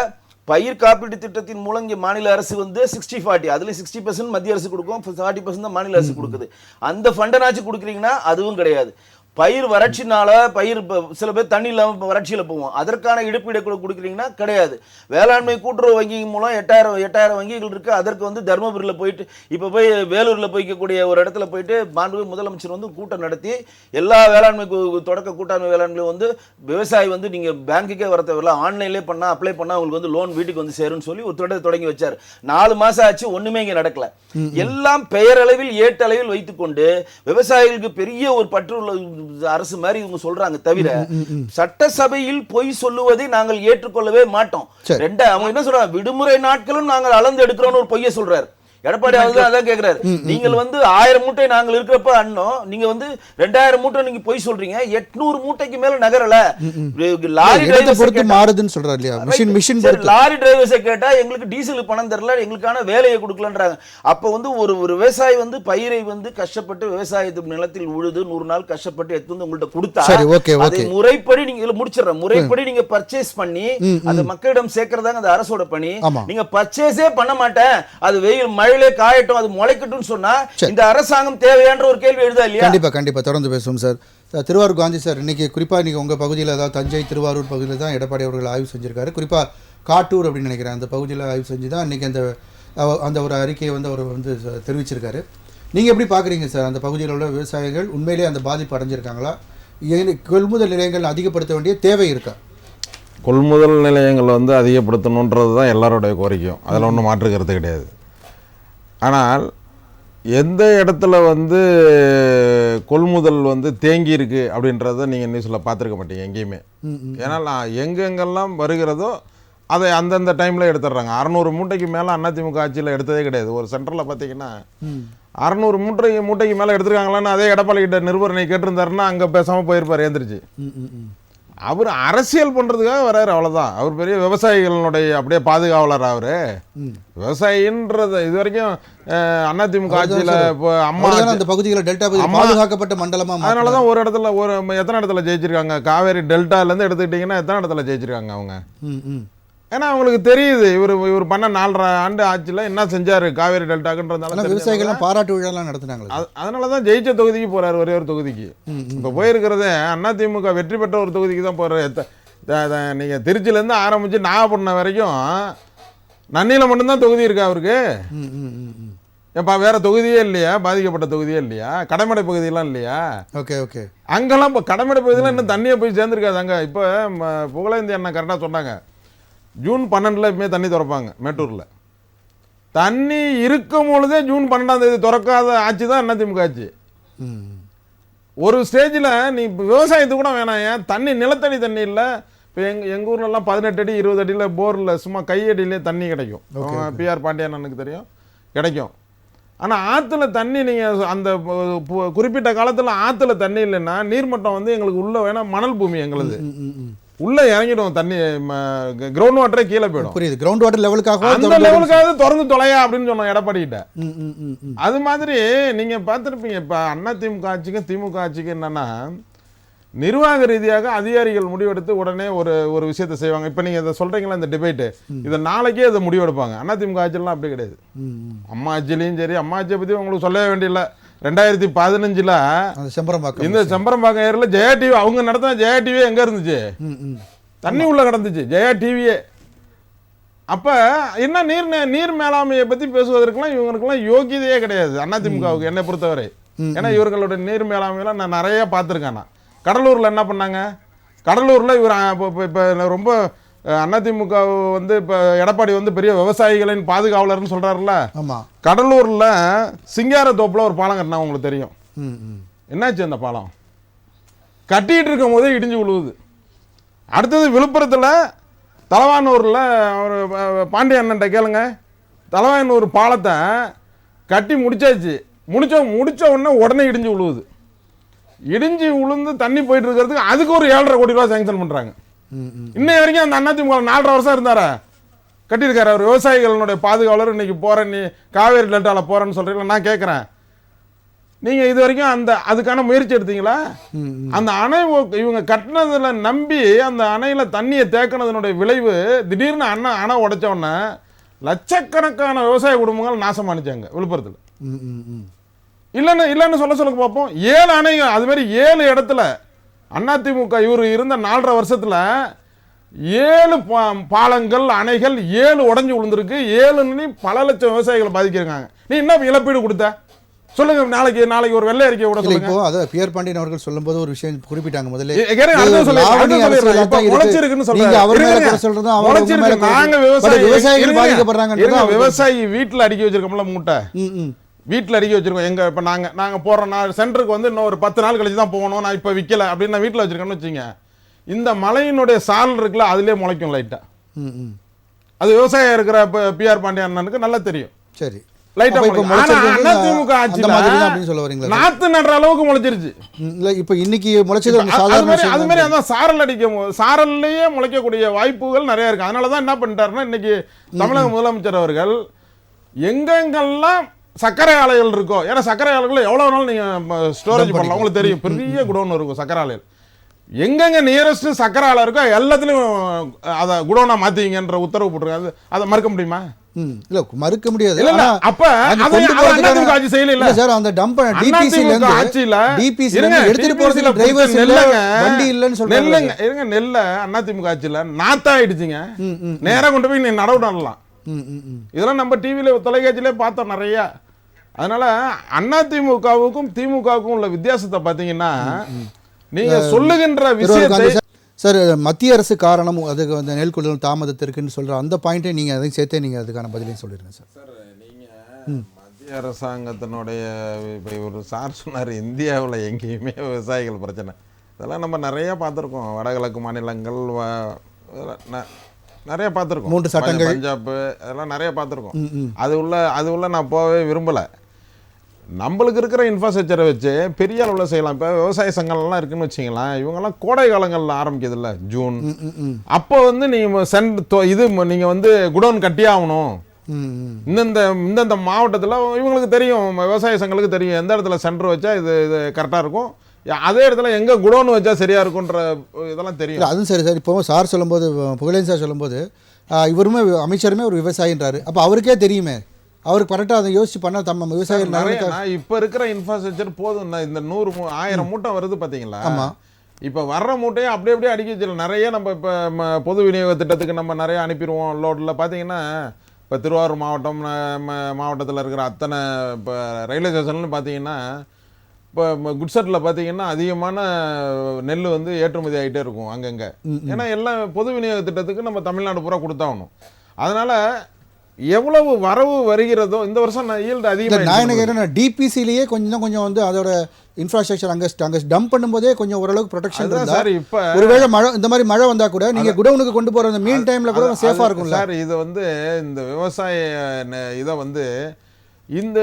பயிர் காப்பீட்டு திட்டத்தின் மூலம் இங்கே மாநில அரசு வந்து 60-40, அதுல 60% மத்திய அரசு கொடுக்கும், 40% தான் மாநில அரசு கொடுக்குது. அந்த ஃபண்டனாச்சும் கொடுக்குறீங்கன்னா அதுவும் கிடையாது. பயிர் வறட்சினால பயிர் சில பேர் தண்ணி இல்லாமல் வறட்சியில் போவோம், அதற்கான இழப்பீடு கொடுக்குறீங்கன்னா கிடையாது. வேளாண்மை கூட்டுறவு வங்கி மூலம் 8000 வங்கிகள் இருக்கு. அதற்கு வந்து தர்மபுரியில் போயிட்டு இப்போ போய் வேலூரில் போய்க்கக்கூடிய ஒரு இடத்துல போயிட்டு மாண்புமிகு முதலமைச்சர் வந்து கூட்டம் நடத்தி எல்லா வேளாண்மை தொடக்க கூட்டாண்மை வேளாண்மையிலும் வந்து விவசாயி வந்து நீங்கள் பேங்குக்கே வர தேவையில்ல, ஆன்லைன்லேயே பண்ணால் அப்ளை பண்ணால் உங்களுக்கு வந்து லோன் வீட்டுக்கு வந்து சேரும்னு சொல்லி ஒரு தொடர் தொடங்கி வச்சார். 4 மாதம் ஆச்சு, ஒன்றுமே இங்கே நடக்கல. எல்லாம் பெயரளவில் ஏட்டளவில் வைத்துக்கொண்டு விவசாயிகளுக்கு பெரிய ஒரு பற்று அரசு மாதிரி இவங்க சொல்றாங்க தவிர சட்டசபையில் பொய் சொல்லுவதை நாங்கள் ஏற்றுக்கொள்ளவே மாட்டோம். அவங்க என்ன சொல்றாங்க, விடுமுறை நாட்களும் நாங்கள் அளந்து எடுக்கிறோம்னு ஒரு பொய்யை சொல்றாரு எடப்பாடி. அதான் கேக்குறாரு, நீங்கள் வந்து 1000 மூட்டை நாங்கள் இருக்கிறப்ப அண்ணோம், நீங்க வந்து 2000 மூட்டை நீங்க போய் சொல்றீங்க, 800 மூட்டைக்கு மேல நகரல. லாரி டிரைவர் மாறுதுன்னு சொல்றாரு இல்லையா, மிஷின் லாரி டிரைவர்ஸை கேட்டா எங்களுக்கு டீசலுக்கு பணம் தரல, எங்களுக்கான வேலையை கொடுக்கலன்றாங்க. அப்ப வந்து ஒரு விவசாயி வந்து பயிரை வந்து கஷ்டப்பட்டு விவசாயத்து நிலத்தில் உழுது 100 நாள் கஷ்டப்பட்டு எடுத்து வந்து உங்கள்கிட்ட கொடுத்தா அதை முறைப்படி நீங்க முடிச்சிடற முறைப்படி நீங்க பர்ச்சேஸ் பண்ணி அந்த மக்களிடம் சேர்க்கறதாங்க அந்த அரசோட பணி. நீங்க பர்ச்சேஸே பண்ண மாட்டேன், அது வெயில் மழை காயட்டும், அது முளைக்கட்டும் சொன்னா இந்த அரசாங்கம் தேவையான ஒரு கேள்வி எழுதா இல்லையா? கண்டிப்பா தொடர்ந்து பேசுவோம் சார். திருவாரூர் காந்தி சார், இன்னைக்கு குறிப்பா இன்னைக்கு உங்க பகுதியில், அதாவது தஞ்சை திருவாரூர் பகுதியில் தான் எடப்பாடி அவர்கள் ஆய்வு செஞ்சிருக்காரு. குறிப்பா காட்டூர் அப்படின்னு நினைக்கிறேன், அந்த பகுதியில் ஆய்வு செஞ்சு தான் இன்னைக்கு அந்த ஒரு அறிக்கையை வந்து அவர் வந்து தெரிவிச்சிருக்காரு. நீங்க எப்படி பாக்குறீங்க சார், அந்த பகுதியில் உள்ள விவசாயிகள் உண்மையிலேயே அந்த பாதிப்பு அடைஞ்சிருக்காங்களா, கொள்முதல் நிலையங்கள் அதிகப்படுத்த வேண்டிய தேவை இருக்கா? கொள்முதல் நிலையங்கள் வந்து அதிகப்படுத்தணுன்றது தான் எல்லாரோடைய கோரிக்கையும், அதில் ஒன்றும் மாற்று கருத்து கிடையாது. ஆனால் எந்த இடத்துல வந்து கொள்முதல் வந்து தேங்கி இருக்கு அப்படின்றத நீங்கள் நியூஸில் பார்த்துருக்க மாட்டீங்க எங்கேயுமே. ஏன்னா எங்கெங்கெல்லாம் வருகிறதோ அதை அந்தந்த டைமில் எடுத்துடுறாங்க. 600 மூட்டைக்கு மேலே அதிமுக ஆட்சியில் எடுத்ததே கிடையாது. ஒரு சென்டரில் பார்த்தீங்கன்னா 600 மூட்டைக்கு மேலே எடுத்துருக்காங்களான்னு அதே எடப்பாடி கிட்ட நிருபர் கேட்டிருந்தாருன்னா அங்கே பேசாமல் போயிருப்பார் ஏந்திரிச்சு. அவர் அரசியல் பண்றதுக்காக வர்றாரு, அவ்வளவுதான். அவர் பெரிய விவசாயிகளுடைய அப்படியே பாதுகாவலர். அவரு விவசாயின்றது இது வரைக்கும் அதிமுக ஆட்சியில அம்மா அந்த பகுதியில் டெல்டா பாதுகாக்கப்பட்ட மண்டலமா, அதனாலதான் ஒரு இடத்துல எத்தனை இடத்துல ஜெயிச்சிருக்காங்க, காவேரி டெல்டால இருந்து எடுத்துக்கிட்டீங்கன்னா எத்தனை இடத்துல ஜெயிச்சிருக்காங்க அவங்க. ஏன்னா அவங்களுக்கு தெரியுது இவர் பண்ண 4.5 ஆண்டு ஆட்சியில் என்ன செஞ்சாரு காவேரி டெல்டாக்குன்றதுனால ஆனால் விவசாயிகள்லாம் பாராட்டு விழாலாம் நடத்துனாங்களே. அதனால தான் ஜெயிச்ச தொகுதிக்கு போறாரு, ஒரே ஒரு தொகுதிக்கு. இப்போ போயிருக்கிறதே அதிமுக வெற்றி பெற்ற ஒரு தொகுதிக்கு தான் போறாரு. நீங்க திருச்சியிலேருந்து ஆரம்பிச்சு நாகப்பட்டினம் வரைக்கும் நன்னியில் மட்டும்தான் தொகுதி இருக்கா அவருக்கு? ஏப்பா வேற தொகுதியே இல்லையா? பாதிக்கப்பட்ட தொகுதியே இல்லையா? கடமடை பகுதியெல்லாம் இல்லையா? Okay okay. அங்கெல்லாம் இப்போ கடமடை பகுதியெல்லாம் இன்னும் தண்ணியை போய் சேர்ந்துருக்காது. அங்கே இப்போ புகழேந்தி அண்ணா கரெக்டாக சொன்னாங்க, ஜூன் 12 எப்பவுமே தண்ணி திறப்பாங்க மேட்டூரில். தண்ணி இருக்கும் பொழுதே ஜூன் 12 திறக்காத ஆட்சி தான் அதிமுக ஆட்சி. ஒரு ஸ்டேஜில் நீ விவசாயத்துக்கு கூட வேணாம், ஏன் தண்ணி நிலத்தடி தண்ணி இல்லை. இப்போ எங்கள் ஊர்லலாம் 18 அடி 20 அடியில் போரில் சும்மா கையடியிலே தண்ணி கிடைக்கும். பிஆர் பாண்டியன் அண்ணனுக்கு தெரியும், கிடைக்கும். ஆனால் ஆற்றுல தண்ணி நீங்கள் அந்த குறிப்பிட்ட காலத்தில் ஆற்றுல தண்ணி இல்லைன்னா நீர்மட்டம் வந்து எங்களுக்கு உள்ள வேணா மணல் பூமி எங்களுது உள்ள இறங்கிடும், தண்ணி கிரவுண்ட் வாட்டரே கீழே போயிடும். புரியுது. கிரவுண்ட் வாட்டர் லெவலுக்காக அந்த லெவலுக்காவது திறந்து தொலையா அப்படின்னு சொன்னோம் எடப்பாடிக்கிட்ட. அது மாதிரி நீங்க பார்த்துருப்பீங்க. இப்போ அதிமுக ஆட்சிக்கும் திமுக ஆட்சிக்கும் என்னன்னா, நிர்வாக ரீதியாக அதிகாரிகள் முடிவெடுத்து உடனே ஒரு விஷயத்தை செய்வாங்க. இப்போ நீங்க இதை சொல்றீங்களா, இந்த டிபேட்டு, இதை நாளைக்கே இதை முடிவெடுப்பாங்க. அதிமுக ஆட்சியெல்லாம் அப்படி கிடையாது. அம்மா ஆட்சியிலையும் சரி, அம்மா ஆட்சியை பத்தி உங்களுக்கு சொல்லவே வேண்டியதில்லை. 2015 இந்த செம்பரம்பாக்கம் ஏரியில் ஜெயா டிவி அவங்க நடத்தின ஜெயா டிவி எங்க இருந்துச்சு? தண்ணி உள்ள கிடந்துச்சு ஜெயா டிவியே. அப்ப என்ன நீர் மேலாண்மையை பத்தி பேசுவதற்கெல்லாம் இவங்களுக்கெல்லாம் யோகியதையே கிடையாது அதிமுகவுக்கு என்னை பொறுத்தவரை. ஏன்னா இவர்களுடைய நீர் மேலாண்மையெல்லாம் நான் நிறைய பார்த்துருக்கேன். நான் கடலூர்ல என்ன பண்ணாங்க, கடலூர்ல இவர் இப்போ ரொம்ப அதிமுக வந்து இப்போ எடப்பாடி வந்து பெரிய விவசாயிகளின் பாதுகாவலர்னு சொல்றாருல்ல. கடலூர்ல சிங்காரத்தோப்புல ஒரு பாலம் கட்டினா உங்களுக்கு தெரியும். என்னாச்சு அந்த பாலம்? கட்டிட்டு இருக்கும் போதே இடிஞ்சு விழுவுது. அடுத்தது விழுப்புரத்தில் தலவானூரில் ஒரு பாண்டிய அண்ணன்ட்ட கேளுங்க, தலவானூர் பாலத்தை கட்டி முடிச்சாச்சு, முடிச்ச உடனே இடிஞ்சு விழுவுது. இடிஞ்சு விழுந்து தண்ணி போயிட்டு இருக்கிறதுக்கு அதுக்கு ஒரு 7.5 கோடி ரூபா சேங்ஷன் பண்றாங்க. இன்னை வரைக்கும் அந்த அதிமுக 4.5 வருஷம் இருந்தாரா, கட்டியிருக்காரு அவர். விவசாயிகளுடைய பாதுகாவலர். இன்னைக்கு போறேன், நீ காவேரி டெல்டால போறேன்னு சொல்றீங்களா? நான் கேட்கிறேன், நீங்க இது வரைக்கும் அதுக்கான முயற்சி எடுத்தீங்களா? அந்த அணை இவங்க கட்டினதுல நம்பி அந்த அணையில தண்ணியை தேக்கினதனுடைய விளைவு திடீர்னு அணை உடைச்ச உடனே லட்சக்கணக்கான விவசாய குடும்பங்கள் நாசமானிச்சாங்க விழுப்புரத்தில். இல்லைன்னு சொல்ல பார்ப்போம். 7 அணைகள் அது மாதிரி 7 இடத்துல அதிமுக இவர் இருந்த 4.5 வருஷத்துல 7 பாலங்கள் அணைகள் 7 உடஞ்சி விழுந்திருக்கு. 7 பல லட்சம் விவசாயிகள் பாதிக்கிறாங்க. நீ என்ன இழப்பீடு கொடுத்த சொல்லுங்க? நாளைக்கு ஒரு வெள்ளை அறிக்கை விட சொல்லுங்க. இப்போ அத பிஆர் பாண்டியன் அவர்கள் சொல்லும்போது ஒரு விஷயம் குறிப்பிட்டாங்க. முதல்ல விவசாயி வீட்டுல அடுக்கி வச்சிருக்கோம்ல மூட்டை, வீட்டில் அடுக்கி வச்சிருக்கோம். எங்க இப்போ நாங்கள் போகிறோம், நான் சென்டருக்கு வந்து இன்னும் ஒரு 10 நாள் கழிச்சு தான் போகணும், நான் இப்போ விற்கல அப்படின்னு நான் வீட்டில் வச்சிருக்கேன்னு வச்சுங்க. இந்த மலையினுடைய சால் இருக்குல்ல, அதுலேயே முளைக்கும் லைட்டா. அது விவசாயம் இருக்கிற பிஆர் பாண்டியன் அண்ணனுக்கு நல்லா தெரியும். சரி, லைட்டா அதிமுக ஆட்சியில் நாத்து நடுற அளவுக்கு முளைச்சிருச்சு. இல்லை இப்போ இன்னைக்கு முளைச்சது அது மாதிரி அதான் சாரல் அடிக்கும், சாரல்லையே முளைக்கக்கூடிய வாய்ப்புகள் நிறைய இருக்கு. அதனால தான் என்ன பண்ணிட்டாருன்னா, இன்னைக்கு தமிழக முதலமைச்சர் அவர்கள் எங்கெங்கெல்லாம் சர்க்கரை ஆலைகள் இருக்கோ, ஏன்னா சர்க்கரை ஆலைகள் எவ்வளவு நாள் நீங்க ஸ்டோரேஜ் பண்ணலாம், உங்களுக்கு தெரியும். பெரிய குடோன் இருக்கும் சர்க்கரை ஆலைகள். எங்கெங்க நியரஸ்ட் சர்க்கரை ஆலை இருக்கோ எல்லாத்துலயும் அதை குடோனா மாத்திங்கன்ற உத்தரவு போட்டிருக்காங்க. அதை மறுக்க முடியுமா? இல்ல மறுக்க முடியாது. இல்ல அப்ப அதிமுக ஆட்சி செய்யல. இல்ல சார், அந்த டம்ப் டிபிசில இருந்து ஆட்சில டிபிசில இருந்து எடுத்துட்டு போறதுக்கு டிரைவர்ஸ் இல்ல, வண்டி இல்லன்னு சொல்றாங்க. இருங்க, நெல்ல அதிமுக ஆட்சில நாத்தா ஆயிடுச்சுங்க. நேரா கொண்டு போய் நீ நடவு நடலாம். இதெல்லாம் நம்ம டிவில தொலைக்காட்சியிலே பார்த்தோம் நிறைய. அதனால அதிமுகவுக்கும் திமுகவுக்கும் உள்ள வித்தியாசத்தை பாத்தீங்கன்னா, நீங்க சொல்லுகின்ற விஷயத்தை சார் மத்திய அரசு காரணம் அதுக்கு அந்த நெல் கொள்முதல் தாமதத்திற்குன்னு சொல்ற அந்த பாயிண்டை நீங்க அதையும் சேர்த்தே நீங்க அதுக்கான பதிலையும் சொல்லிடுங்க சார். சார் நீங்க மத்திய அரசாங்கத்தினுடைய இப்போ ஒரு சார் சொன்னார், இந்தியாவில் எங்கேயுமே விவசாயிகள் பிரச்சனை, இதெல்லாம் நம்ம நிறைய பார்த்துருக்கோம். வடகிழக்கு மாநிலங்கள் நிறைய பார்த்துருக்கோம், 3 சட்டங்கள், பஞ்சாப், அதெல்லாம் நிறைய பார்த்துருக்கோம். அது உள்ள நான் போகவே விரும்பலை. நம்மளுக்கு இருக்கிற இன்ஃப்ராஸ்ட்ரக்சரை வச்சு பெரிய அளவில் செய்யலாம். இப்போ விவசாய சங்கம்லாம் இருக்குன்னு வச்சிங்களேன், இவங்கெல்லாம் கோடை காலங்களில் ஆரம்பிக்கிறது இல்லை, ஜூன். அப்போ வந்து நீங்கள் இது நீங்கள் வந்து குடோன் கட்டியே ஆகணும். இந்தந்த மாவட்டத்தில் இவங்களுக்கு தெரியும், விவசாய சங்கங்களுக்கு தெரியும் எந்த இடத்துல சென்டர் வச்சா இது கரெக்டாக இருக்கும், அதே இடத்துல எங்கே குடோன் வச்சா சரியாக இருக்குன்ற இதெல்லாம் தெரியும். அதுவும் சரி சார். இப்போ சார் சொல்லும்போது, புகழேந்தி சார் சொல்லும்போது இவருமே அமைச்சருமே ஒரு விவசாயின்றாரு. அப்போ அவருக்கே தெரியுமே, அவருக்கு கரெக்டாக அதை யோசிச்சு பண்ணால் நம்ம விவசாயிகள் நிறைய இப்போ இருக்கிற இன்ஃப்ராஸ்ட்ரக்சர் போதும். இந்த 1000 மூட்டை வருது பார்த்தீங்களா? ஆமாம். இப்போ வர்ற மூட்டையை அப்படியே அடிக்க வச்சிடலாம். நிறைய நம்ம இப்போ பொது விநியோக திட்டத்துக்கு நம்ம நிறைய அனுப்பிடுவோம். லோடில் பார்த்தீங்கன்னா இப்போ திருவாரூர் மாவட்டத்தில் இருக்கிற அத்தனை இப்போ ரயில்வே ஸ்டேஷன்லன்னு பார்த்தீங்கன்னா இப்போ குட்சட்டில் பார்த்தீங்கன்னா அதிகமான நெல் வந்து ஏற்றுமதி ஆகிட்டே இருக்கும் அங்கங்கே. ஏன்னா எல்லாம் பொது விநியோக திட்டத்துக்கு நம்ம தமிழ்நாடு பூரா கொடுத்தாகணும். அதனால் எவ்வளவு வரவு வருகிறதோ இந்த வருஷம் ஈல்டு அதிகமாக. நான் என்ன கேட்குறேன், டிபிசிலேயே கொஞ்சம் வந்து அதோட இன்ஃப்ராஸ்ட்ரக்சர் அங்கே டம்ப் பண்ணும்போதே கொஞ்சம் ஓரளவுக்கு ப்ரொடெக்ஷன் சார். இப்போ ஒருவேளை மழை இந்த மாதிரி மழை வந்தால் கூட நீங்கள் குடவுனுக்கு கொண்டு போகிற அந்த மீன் டைமில் கூட சேஃபாக இருக்கும் சார். இது வந்து இந்த விவசாய இதை வந்து இந்த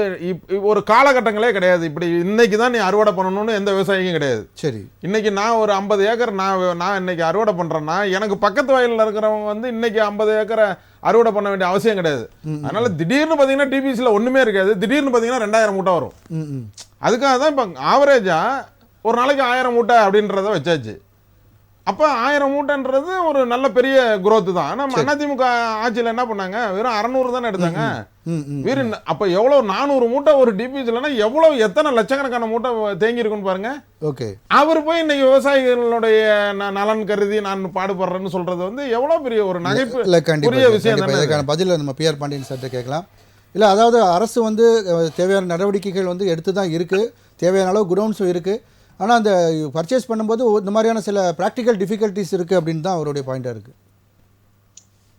ஒரு காலகட்டங்களே கிடையாது. இப்படி இன்னைக்கு தான் நீ அறுவடை பண்ணணும்னு எந்த விவசாயிக்கும் கிடையாது. சரி, இன்னைக்கு நான் ஒரு 50 ஏக்கர் நான் இன்னைக்கு அறுவடை பண்ணுறேன்னா எனக்கு பக்கத்து வயலில் இருக்கிறவங்க வந்து இன்னைக்கு 50 ஏக்கரை அறுவடை பண்ண வேண்டிய அவசியம் கிடையாது. அதனால திடீர்னு பார்த்தீங்கன்னா டிபிசியில் ஒன்றுமே இருக்காது. திடீர்னு பார்த்தீங்கன்னா 2000 மூட்டை வரும். அதுக்காக தான் இப்போ ஆவரேஜாக ஒரு நாளைக்கு 1000 மூட்டை அப்படின்றத வச்சாச்சு. அப்போ 1000 மூட்டைன்றது ஒரு நல்ல பெரிய குரோத் தான். ஆனால் அதிமுக ஆட்சியில் என்ன பண்ணாங்க, வெறும் 600 தானே எடுத்தாங்க. அப்போ எவ்வளோ 400 மூட்டை ஒரு டிபிசிலன்னா எவ்வளோ எத்தனை லட்சக்கணக்கான மூட்டை தேங்கி இருக்குன்னு பாருங்க. ஓகே, அவர் போய் இன்னைக்கு விவசாயிகளுடைய நலன் கருதி நான் பாடுபடுறேன்னு சொல்றது வந்து எவ்வளோ பெரிய ஒரு நகைப்பு புரிய விஷயம். இதுக்கான பதில் நம்ம பிஆர் பாண்டியன் சார்ட்ட கேட்கலாம். இல்லை, அதாவது அரசு வந்து தேவையான நடவடிக்கைகள் வந்து எடுத்து தான் இருக்குது, தேவையான அளவு குடவுன்ஸும் இருக்குது. ஆனால் அந்த பர்ச்சேஸ் பண்ணும்போது இந்த மாதிரியான சில ப்ராக்டிக்கல் டிஃபிகல்ட்டிஸ் இருக்குது அப்படின்னு தான் அவருடைய பாயிண்டாக இருக்குது.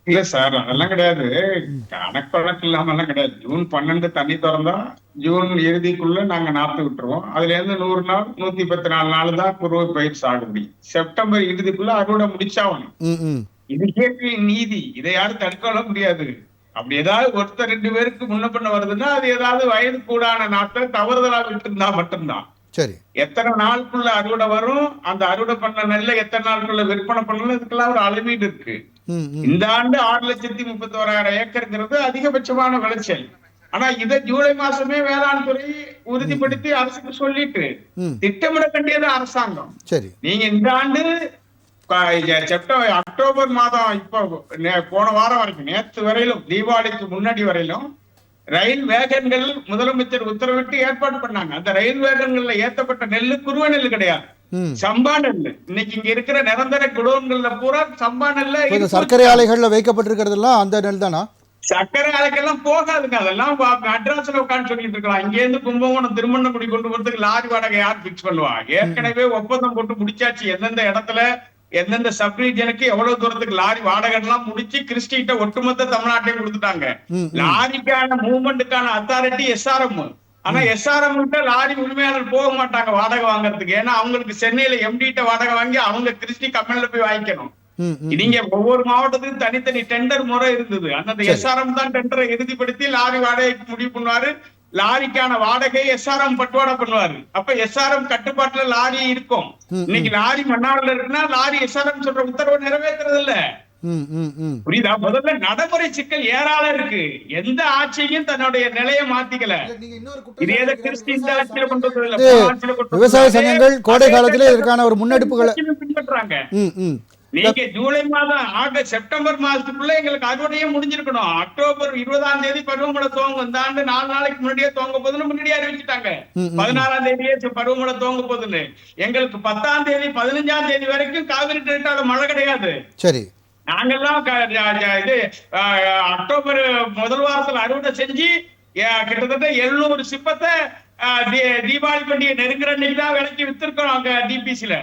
இல்ல சார், அதெல்லாம் கிடையாது. கணக்கு இல்லாமலாம் கிடையாது. ஜூன் 12 தண்ணி திறந்தா ஜூன் இறுதிக்குள்ள நாங்க நாத்து விட்டுருவோம். அதுல இருந்து 100 நாள் 114 நாள் தான் குறுவை பயிர் சாகுபடி. செப்டம்பர் இறுதிக்குள்ள அறுவடை முடிச்சாகணும். இது இயற்கையின் நீதி. இதை யாரும் தடுக்க முடியாது. அப்படி ஏதாவது ஒருத்தர் 2 பேருக்கு முன்ன பண்ண வருதுன்னா அது ஏதாவது வயது கூடான நாட்டை தவறுதலா விட்டு இருந்தா மட்டும்தான். சரி, எத்தனை நாளுக்குள்ள அறுவடை வரும், அந்த அறுவடை பண்ண நெல்லை எத்தனை நாளுக்குள்ள விற்பனை பண்ணணும், இதுக்கெல்லாம் ஒரு அளவீடு இருக்கு. இந்த ஆண்டு 6,31,000 ஏக்கருங்கிறது அதிகபட்சமான விளைச்சல். ஆனா இதை ஜூலை மாசமே வேளாண் துறை உறுதிப்படுத்தி அரசுக்கு சொல்லிட்டு திட்டமிட வேண்டியது அரசாங்கம். சரி, நீங்க இந்த ஆண்டு அக்டோபர் மாதம் இப்ப போன வாரம் வரைக்கும் நேற்று வரையிலும் தீபாவளிக்கு முன்னாடி வரையிலும் ரயில் வேகன்கள் முதலமைச்சர் உத்தரவிட்டு ஏற்பாடு பண்ணாங்க. அந்த ரயில் வேகன்கள்ல ஏத்தப்பட்ட நெல்லு குருவ நெல்லு கிடையாது, சம்பா நெல்லு. இன்னைக்கு இங்க இருக்கிற நிரந்தர குடோன்கள்ல பூரா சம்பா நெல்ல சர்க்கரை ஆலைகள்ல வைக்கப்பட்டிருக்கிறதெல்லாம் அந்த நெல் தானா? சர்க்கரை ஆலைக்கெல்லாம் போகாதுங்க. அதெல்லாம் மெட்ராஸ்ல உட்காந்து சொல்லிட்டு இருக்கலாம். இங்க இருந்து கும்பகோணம் திருமணக்குடி கொண்டு போறதுக்கு லாரி வாடகை யார் பிக்ஸ் பண்ணுவா? ஏற்கனவே ஒப்பந்தம் போட்டு முடிச்சாச்சு. எந்தெந்த இடத்துல எந்தெந்த சப் ரீஜனுக்கு எவ்வளவு தூரத்துக்கு லாரி வாடகை எல்லாம் முடிச்சு கிறிஸ்டிட்ட ஒட்டுமொத்த தமிழ்நாட்டையும் கொடுத்துட்டாங்க. லாரிக்கான மூவ்மெண்ட்டுக்கான அத்தாரிட்டி SRM. ஆனா SRM கிட்ட லாரி உரிமையாளர் போக மாட்டாங்க வாடகை வாங்குறதுக்கு. ஏன்னா அவங்களுக்கு சென்னையில MD வாடகை வாங்கி அவங்க கிறிஸ்டி கம்பெனில போய் வாங்கிக்கணும். நீங்க ஒவ்வொரு மாவட்டத்துக்கும் தனித்தனி டெண்டர் முறை இருந்தது. அந்த SRM தான் டெண்டரை இறுதிப்படுத்தி லாரி வாடகைக்கு முடிவு பண்ணுவாரு. லாரிக்கான வாடகை SRM பட்டுவாடா பண்ணுவாரு. அப்ப SRM கட்டுப்பாட்டுல லாரி இருக்கும். இன்னைக்கு லாரி மன்னார்ல இருக்குன்னா லாரி SRM சொல்ற உத்தரவை நிறைவேற்றுறது இல்ல. புரியுதா? முதல்ல நடைமுறை சிக்கல் ஏராளம் இருக்கு. எந்த ஆட்சியும் தன்னுடைய நிலையை மாத்திக்கல. இது எதை கிறிஸ்டி இந்த ஆட்சியில கொண்டு வந்தது? விவசாய சங்கங்கள் கோடை காலத்திலே இதற்கான ஒரு முன்னெடுப்புகளை பின்பற்றாங்க. நீங்க ஜூலை மாதம் செப்டம்பர் மாசத்துக்குள்ள எங்களுக்கு அறுவடையே முடிஞ்சிருக்கணும். அக்டோபர் 20ஆம் தேதி பருவமழை துவங்கும். இந்த ஆண்டு 4 நாளைக்கு முன்னாடியே துவங்க போதுன்னு முன்னாடியே அறிவிச்சுட்டாங்க. 14ஆம் தேதியே பருவமழை துவங்க போதுன்னு. எங்களுக்கு 10ஆம் தேதி 15ஆம் தேதி வரைக்கும் காவிரி டெல்டால மழை கிடையாது. சரி, நாங்கெல்லாம் இது அக்டோபர் முதல் வாரத்துல அறுவடை செஞ்சு கிட்டத்தட்ட 700 சிப்பத்தை தீபாவளி பண்டிகை நெருங்குற அன்னைக்கு தான் விலைக்கு வித்திருக்கோம் அங்க டிபிசில.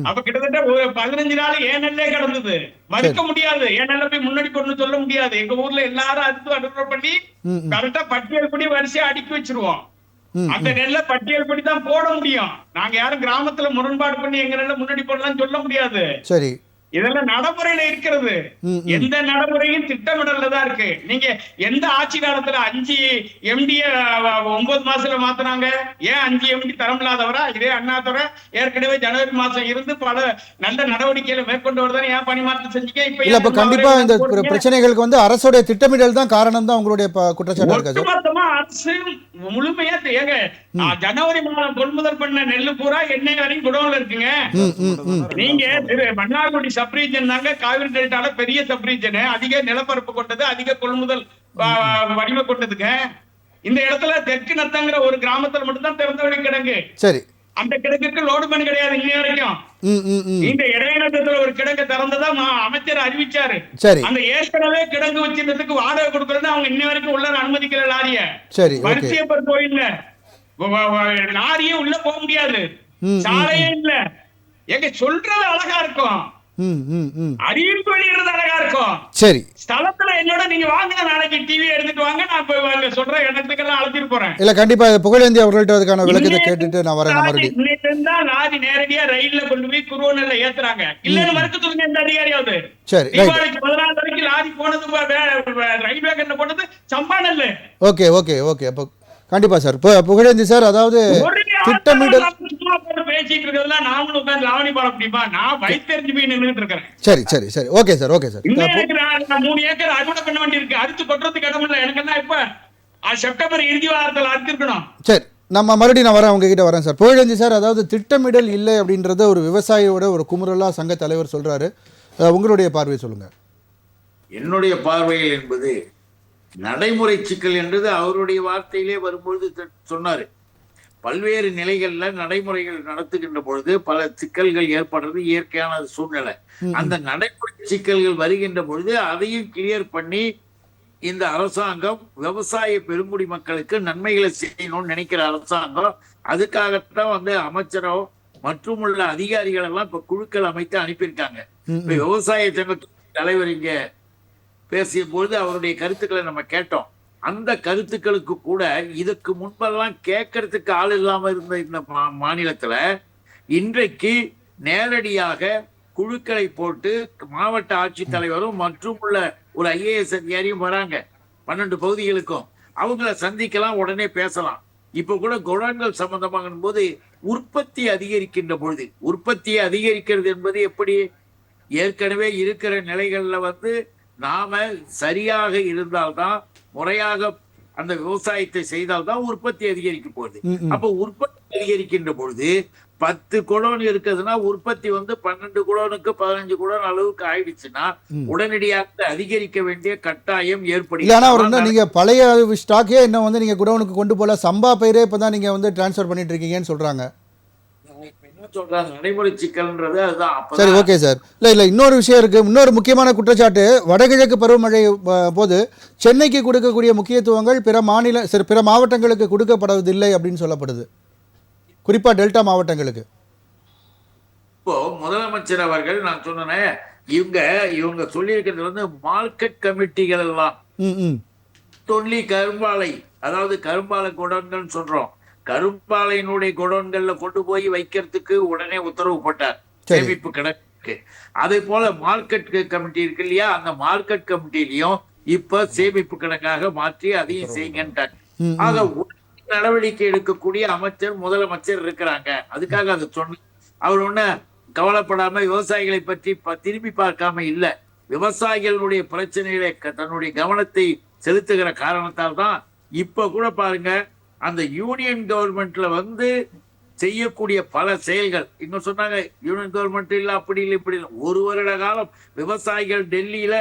அப்ப கிட்டத்தட்ட ஒரு 15 நாள் ஏனல்லே கிடந்தது. மறுக்க முடியாது. ஏனல்ல போய் முன்னாடி கொண்டு சொல்ல முடியாது. எங்க ஊர்ல எல்லாரும் அறுவடை பண்ணி கரெக்டா பட்டியல் படி வரிசையா அடுக்கி வச்சிருவோம். அந்த நெல்ல பட்டியல் படி தான் போட முடியும். நாங்க யாரும் கிராமத்துல முரண்பாடு பண்ணி எங்க நெல்ல முன்னாடி போடலாம் சொல்ல முடியாது. சரி, இதெல்லாம் நடைமுறையில இருக்கிறது. எந்த நடைமுறையும் திட்டமிடல தான் இருக்கு. நீங்க எந்த ஆட்சி காலத்துல 5 MD 9 மாசத்துல மாத்தினாங்க? ஏன் 5 MD தரம் இல்லாதவரா? இதே அண்ணாதுரை ஏற்கனவே ஜனவரி மாசம் இருந்து பல நல்ல நடவடிக்கைகளை மேற்கொண்டு வருதானே ஏன் பணி மாற்றம் செஞ்சீங்க? இப்ப கண்டிப்பா இந்த பிரச்சனைகளுக்கு வந்து அரசுடைய திட்டமிடல் தான் காரணம் தான் உங்களுடைய குற்றச்சாட்டு. ஒட்டுமொத்தமா அரசு முழுமையா ஏங்க ஜனவரி மாதம் கொள்முதல் பண்ண நெல்லு பூரா எண்ணெய் வரைக்கும் குடோன்ல இருக்குங்க. நீங்க மன்னார்குடி சப்ரீஜன் தாங்க காவிரி டெல்டால பெரிய சப்ரீஜன், அதிக நிலப்பரப்பு கொண்டது, அதிக கொள்முதல் வடிவ கொண்டதுங்க. இந்த இடத்துல தெற்கு நத்தங்கிற ஒரு கிராமத்துல மட்டும்தான் திறந்த வழி கிடங்கு. சரி, அந்த கிடங்குக்கு லோடு பண்ண கிடையாது இன்னை வரைக்கும். இந்த இடையினத்துல ஒரு கிடங்கு திறந்ததா அமைச்சர் அறிவிச்சாரு. சரி, அந்த ஏற்கனவே கிடங்கு வச்சிருந்ததுக்கு வாடகை கொடுக்கறது அவங்க இன்ன வரைக்கும் உள்ள அனுமதிக்கல லாரிய. சரி, வரிசையப்பர் கோயில்ல லாரியே உள்ள போக முடியாது, சாலையே இல்ல. எங்க சொல்றது அழகா இருக்கும், அறிவிப்பு வெளியிடுறது அழகா இருக்கும். சரி, ஸ்தலத்துல என்னோட நீங்க வாங்க, நாளைக்கு டிவி எடுத்துட்டு வாங்க, நான் இப்ப சொல்ற இடத்துக்கெல்லாம் அழைச்சிட்டு போறேன். இல்ல கண்டிப்பா புகழேந்தி அவர்கள்ட்ட அதுக்கான விளக்கத்தை கேட்டுட்டு நான் வரேன். மறுபடியும் லாரி நேரடியா ரயில்ல கொண்டு போய் குருவனல்ல ஏத்துறாங்க. இல்லன்னு மறுக்க சொல்லுங்க எந்த அதிகாரியாவது. சரி, தீபாவளிக்கு 14 வரைக்கும் லாரி போனது ரயில்வே கண்ட போனது சம்பானல்ல. Okay okay okay. அப்ப கண்டிப்பா சார். புகழேந்தி சார், அதாவது திட்டமிடல் பேசிட்டு இருக்கிறதுலாம் நாமளும் உட்கார்ந்து லாவணி பாட முடியுமா? நான் வயிற்றெறிஞ்சு போய் நின்றுட்டு இருக்கிறேன். சரி சரி சரி, okay sir, okay sir. 3 acre அறுவடை பண்ண வேண்டி இருக்கு, அறுத்து கொட்டுறதுக்கு இடம் இல்லை. எனக்கு இப்ப செப்டம்பர் இறுதி வாரத்தில் அறுத்திருக்கணும். சரி, நம்ம மறுபடியும் நான் வரேன், உங்ககிட்ட வரேன் சார். புகழேந்தி சார், அதாவது திட்டமிடல் இல்லை அப்படின்றத ஒரு விவசாயியோட ஒரு குமுறலா சங்க தலைவர் சொல்றாரு. உங்களுடைய பார்வை சொல்லுங்க. என்னுடைய பார்வையில் என்பது நடைமுறை சிக்கல் என்றது அவருடைய வார்த்தையிலே வரும்பொழுது சொன்னாரு. பல்வேறு நிலைகள்ல நடைமுறைகள் நடத்துகின்ற பொழுது பல சிக்கல்கள் ஏற்படுறது இயற்கையான சூழ்நிலை. அந்த நடைமுறை சிக்கல்கள் வருகின்ற பொழுது அதையும் கிளியர் பண்ணி இந்த அரசாங்கம் விவசாய பெருங்குடி மக்களுக்கு நன்மைகளை செய்யணும்னு நினைக்கிற அரசாங்கம். அதுக்காகத்தான் அமைச்சரோ மற்றும் உள்ள அதிகாரிகள் எல்லாம் இப்ப குழுக்கள் அமைத்து அனுப்பியிருக்காங்க. இப்ப விவசாய சங்க தலைவர் இங்க பேசிய பொழுது அவருடைய கருத்துக்களை நம்ம கேட்டோம். அந்த கருத்துக்களுக்கு கூட இதுக்கு முன்பெல்லாம் கேட்கறதுக்கு ஆள் இல்லாம இருந்த இந்த மாநிலத்துல இன்றைக்கு நேரடியாக குழுக்களை போட்டு மாவட்ட ஆட்சித்தலைவரும் மற்றும் உள்ள ஒரு IAS அதிகாரியும் வராங்க 12 பகுதிகளுக்கும். அவங்கள சந்திக்கலாம், உடனே பேசலாம். இப்ப கூட குழந்தைகள் சம்பந்தமாக போது உற்பத்தி அதிகரிக்கின்ற பொழுது, உற்பத்தியை அதிகரிக்கிறது என்பது எப்படி? ஏற்கனவே இருக்கிற நிலைகள்ல நாம சரியாக இருந்தால்தான், முறையாக அந்த விவசாயத்தை செய்தால்தான் உற்பத்தி அதிகரிக்க போகுது. அப்ப உற்பத்தி அதிகரிக்கின்ற பொழுது 10 குடோன் இருக்குதுன்னா உற்பத்தி 12 குடோனுக்கு 15 குடோன் அளவுக்கு ஆயிடுச்சுன்னா உடனடியாக அதிகரிக்க வேண்டிய கட்டாயம் ஏற்படுது. நீங்க பழைய ஸ்டாக்கே என்ன நீங்க குடோனுக்கு கொண்டு போல, சம்பா பயிரே இப்பதான் நீங்க டிரான்ஸ்ஃபர் பண்ணிட்டு இருக்கீங்கன்னு சொல்றாங்க. நடைமுறை சிக்கல்ன்றது அதுதான். சரி, ஓகே சார். இல்ல இன்னொரு விஷயம் இருக்கு. இன்னொரு முக்கியமான குற்றச்சாட்டு, வடகிழக்கு பருவமழை போது சென்னைக்கு கொடுக்கக்கூடிய முக்கியத்துவங்கள் பிற மாவட்டங்களுக்கு கொடுக்கப்படுவதில்லை அப்படின்னு சொல்லப்படுது, குறிப்பா டெல்டா மாவட்டங்களுக்கு. இப்போ முதலமைச்சர் அவர்கள் நான் சொன்னேன், இவங்க சொல்லி இருக்கிறது மார்க்கெட் கமிட்டிகள் எல்லாம் தொல்லி கரும்பாலை, அதாவது கரும்பாலை குடோன்கள் சொல்றோம், கரும்பாலையினுடைய குடோன்கள்ல கொண்டு போய் வைக்கிறதுக்கு உடனே உத்தரவு போட்டார் சேமிப்பு கணக்கு. அதே போல மார்க்கெட் கமிட்டி இருக்கு இல்லையா, அந்த மார்க்கெட் கமிட்டிலையும் இப்ப சேமிப்பு கணக்காக மாற்றி அதையும் செய்யுங்கன்றார். ஆக நடவடிக்கை எடுக்கக்கூடிய அமைச்சர் முதலமைச்சர் இருக்கிறாங்க. அதுக்காக அதை சொன்ன அவர் ஒண்ணு கவலைப்படாம விவசாயிகளை பற்றி திரும்பி பார்க்காம இல்ல, விவசாயிகளுடைய பிரச்சனைகளை தன்னுடைய கவனத்தை செலுத்துகிற காரணத்தால் தான் இப்ப கூட பாருங்க அந்த யூனியன் கவர்மெண்ட்ல செய்யக்கூடிய பல செயல்கள். இங்க சொன்னாங்க யூனியன் கவர்மெண்ட் இல்ல அப்படி இல்லை இப்படி இல்லை. 1 வருட காலம் விவசாயிகள் டெல்லியில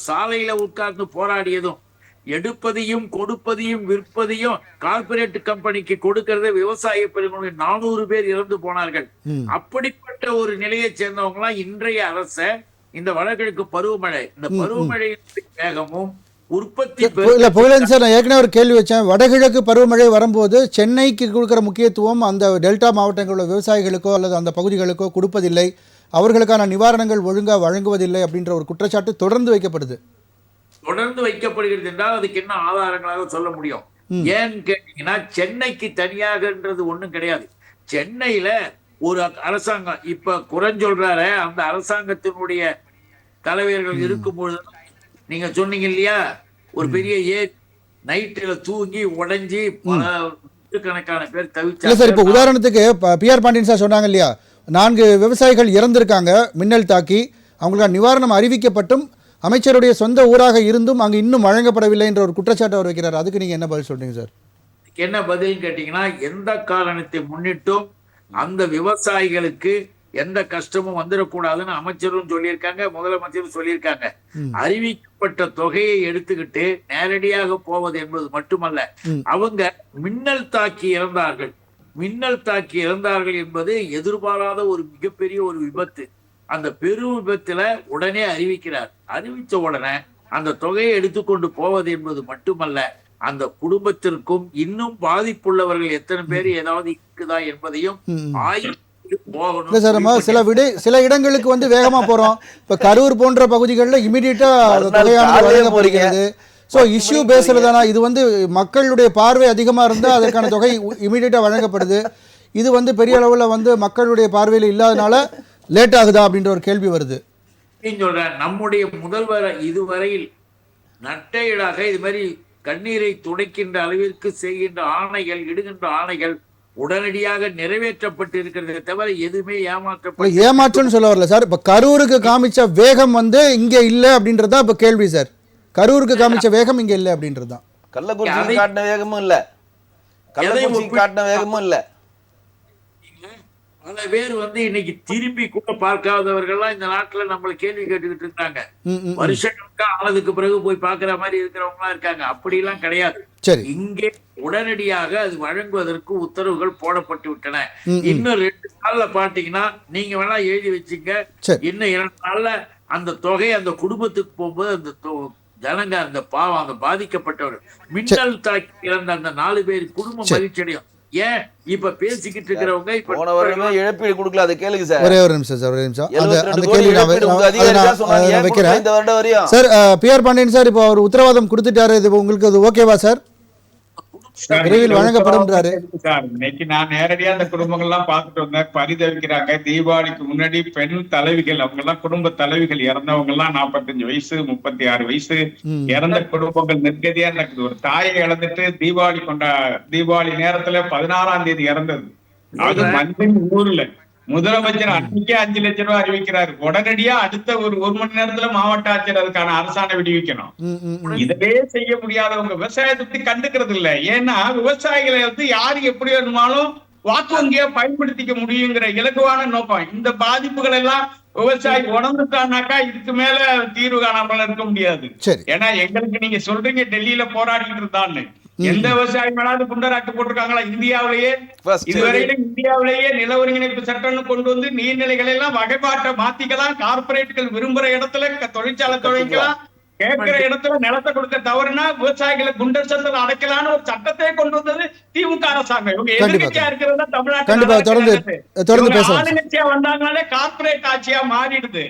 சாலையில உட்கார்ந்து போராடியதும், எடுப்பதையும் கொடுப்பதையும் விற்பதையும் கார்பரேட் கம்பெனிக்கு கொடுக்கறத விவசாய பெருங்குடி 400 பேர் இறந்து போனார்கள். அப்படிப்பட்ட ஒரு நிலையை சேர்ந்தவங்க எல்லாம் இன்றைய அரச இந்த வடகிழக்கு பருவமழை, இந்த பருவமழையின் வேகமும் உற்பத்தி. இல்ல புகழேந்தி சார், நான் ஏற்கனவே ஒரு கேள்வி வச்சேன். வடகிழக்கு பருவமழை வரும்போது சென்னைக்கு கொடுக்குற முக்கியத்துவம் அந்த டெல்டா மாவட்டங்களோட விவசாயிகளுக்கோ அல்லது அந்த பகுதிகளுக்கோ கொடுப்பதில்லை, அவர்களுக்கான நிவாரணங்கள் ஒழுங்கா வழங்குவதில்லை அப்படின்ற ஒரு குற்றச்சாட்டு தொடர்ந்து வைக்கப்படுது. தொடர்ந்து வைக்கப்படுகிறது என்றால் அதுக்கு என்ன ஆதாரங்களாக சொல்ல முடியும்? ஏன்னு கேட்டீங்கன்னா சென்னைக்கு தனியாகன்றது ஒண்ணும் கிடையாது. சென்னையில ஒரு அரசாங்கம் இப்ப குறைஞ்சொல்றாரு, அந்த அரசாங்கத்தினுடைய தலைவர்கள் இருக்கும்பொழுது நீங்க சொன்னீங்க இல்லையா, ஒரு பெரிய நைட்டுல தூங்கி உடைஞ்சி கணக்கான பேர் தவிச்சாங்க. சார், இப்ப உதாரணத்துக்கு PR பாண்டியன் சார் சொன்னாங்க இல்லையா, 4 விவசாயிகள் இறந்திருக்காங்க மின்னல் தாக்கி, அவங்களுக்கு நிவாரணம் அறிவிக்கப்பட்டும் அமைச்சருடைய சொந்த ஊராக இருந்தும் அங்கு இன்னும் வழங்கப்படவில்லை என்ற ஒரு குற்றச்சாட்டு அவர் வைக்கிறார். அதுக்கு நீங்க என்ன பதில் சொல்றீங்க சார்? என்ன பதில் கேட்டீங்கன்னா, எந்த காரணத்தை முன்னிட்டும் அந்த விவசாயிகளுக்கு எந்த கஷ்டமும் வந்துடக்கூடாதுன்னு அமைச்சரும் சொல்லியிருக்காங்க, முதலமைச்சரும் சொல்லியிருக்காங்க. அறிவிக்கப்பட்ட தொகையை எடுத்துக்கிட்டு நேரடியாக போவது என்பது மட்டுமல்ல, அவங்க மின்னல் தாக்கி இறந்தார்கள். மின்னல் தாக்கி இறந்தார்கள் என்பது எதிர்பாராத ஒரு மிகப்பெரிய ஒரு விபத்து. அந்த பெரும் விபத்துல உடனே அறிவிக்கிறார். அறிவித்த உடனே அந்த தொகையை எடுத்துக்கொண்டு போவது என்பது மட்டுமல்ல, அந்த குடும்பத்திற்கும் இன்னும் பாதிப்புள்ளவர்கள் எத்தனை பேர் ஏதாவது இருக்குதா என்பதையும் ஆய்வு இல்ல சார், நம்ம சில இடங்களுக்கு வந்து வேகமா போறோம். இப்ப கரூர் போன்ற பகுதிகளில் இமிடியேட்டா தொகையானது வழங்கப்படுகிறது. ஸோ இஷ்யூ பேசுறதானா, இது வந்து மக்களுடைய பார்வை அதிகமா இருந்தா அதற்கான தொகை இமிடியேட்டா வழங்கப்படுது. இது வந்து பெரிய அளவுல வந்து மக்களுடைய பார்வையில் இல்லாதனால லேட் ஆகுதா அப்படின்ற ஒரு கேள்வி வருது. சொல்றேன், நம்முடைய முதல்வர் இதுவரையில் நட்டையீடாக இது மாதிரி கண்ணீரை துடைக்கின்ற அளவிற்கு செய்கின்ற ஆணைகள், இடுகின்ற ஆணைகள் உடனடியாக நிறைவேற்றப்பட்டு இருக்கிறதே தவிர எதுவுமே ஏமாற்றம்னு சொல்ல வரல சார். இப்ப கரூருக்கு காமிச்ச வேகம் வந்து இங்க இல்ல அப்படின்றதா இப்ப கேள்வி சார். கரூருக்கு காமிச்ச வேகம் இங்க இல்ல அப்படின்றதுதான். கள்ளக்குறிச்சி காட்டின வேகமும் இல்ல, கள்ளக்குறிச்சி காட்டின வேகமும் இல்ல. பல பேர் வந்து இன்னைக்கு திரும்பி கூட பார்க்காதவர்கள்லாம் இந்த நாட்டுல நம்மள கேள்வி கேட்டுக்கிட்டு இருக்காங்க. வருஷக்கணக்கா ஆனதுக்கு பிறகு போய் பாக்குற மாதிரி இருக்கிறவங்க எல்லாம் இருக்காங்க. அப்படி எல்லாம் கிடையாது. இங்கே உடனடியாக அது வழங்குவதற்கு உத்தரவுகள் போடப்பட்டு விட்டன. இன்னும் 2 நாள்ல பாத்தீங்கன்னா, நீங்க வேணா எழுதி வச்சுங்க, இன்னும் 2 நாள்ல அந்த தொகை அந்த குடும்பத்துக்கு போகும்போது அந்த ஜனங்க, அந்த பாவம், அந்த பாதிக்கப்பட்டவர் மின்னல் தாக்கி இறந்த அந்த 4 பேர் குடும்பம் மகிழ்ச்சி அடையும். ஏன் இப்ப பேசிக்கிட்டு இருக்கிறவங்க இப்ப போன வருடமே இழப்பீடு கொடுக்கல, அது கேளுங்க சார். ஒரே ஒரு நிமிஷம் சார், ஒரே நிமிஷம். அந்த கேள்வி நான் வைக்கிறேன் சார். பிஆர் பாண்டியன் சார், இப்போ அவர் உத்தரவாதம் கொடுத்துட்டாரு, இது உங்களுக்கு அது ஓகேவா சார்? விரைவில் வழங்கப்படும். இன்னைக்கு நான் நேரடியா அந்த குடும்பங்கள் எல்லாம் பார்த்துட்டு வந்தேன். பரிதவிக்கிறாங்க. தீபாவளிக்கு முன்னாடி பெண் தலைவிகள், அவங்க எல்லாம் குடும்ப தலைவிகள் இறந்தவங்க எல்லாம் 45 வயசு 36 வயசு இறந்த குடும்பங்கள் நிர்கதியா நடக்குது. ஒரு தாயை இழந்துட்டு தீபாவளி நேரத்துல 16ஆம் தேதி இறந்தது. அது மஞ்சள் ஊர்ல முதலமைச்சர் அன்னைக்கே 5 லட்சம் ரூபாய் அறிவிக்கிறாரு. உடனடியா அடுத்த ஒரு மணி நேரத்துல மாவட்ட ஆட்சியர் அதுக்கான அரசாணை விடுவிக்கணும். இதவே செய்ய முடியாதவங்க விவசாயத்தை பத்தி கண்டுக்கிறது இல்ல. ஏன்னா விவசாயிகளை வந்து யாரு எப்படி வேணுமாலும் வாக்கு வங்கியா பயன்படுத்திக்க முடியுங்கிற இலகுவான நோக்கம். இந்த பாதிப்புகள் எல்லாம் விவசாயி உணர்ந்துட்டானாக்கா இதுக்கு மேல தீர்வு காணாமல் இருக்க முடியாது. ஏன்னா எங்களுக்கு நீங்க சொல்றீங்க டெல்லியில போராடிட்டு இருந்தான்னு, எந்த விவசாயி மேலாவது குண்டராட்டு போட்டிருக்காங்களா இந்தியாவிலேயே? இதுவரையிலும் இந்தியாவிலேயே நில ஒருங்கிணைப்பு சட்டம்னு கொண்டு வந்து நீர்நிலைகளை எல்லாம் வகைப்பாட்டை மாத்திக்கலாம், கார்பரேட்டுகள் விரும்புற இடத்துல தொழிற்சாலை தொடங்கிக்கலாம், கேட்கிற இடத்துல நிலத்தை கொடுக்க தவறுனா விவசாயிகளை குண்டர் சட்டத்தை அடைக்கலான்னு ஒரு சட்டத்தை கொண்டு வந்தது திமுக அரசாங்கம். இவங்க எதிர்கட்சியா இருக்கிறதா தமிழ்நாட்டு ஆளுங்கட்சியா வந்தாங்கனாலே கார்பரேட் ஆட்சியா மாறிடுது.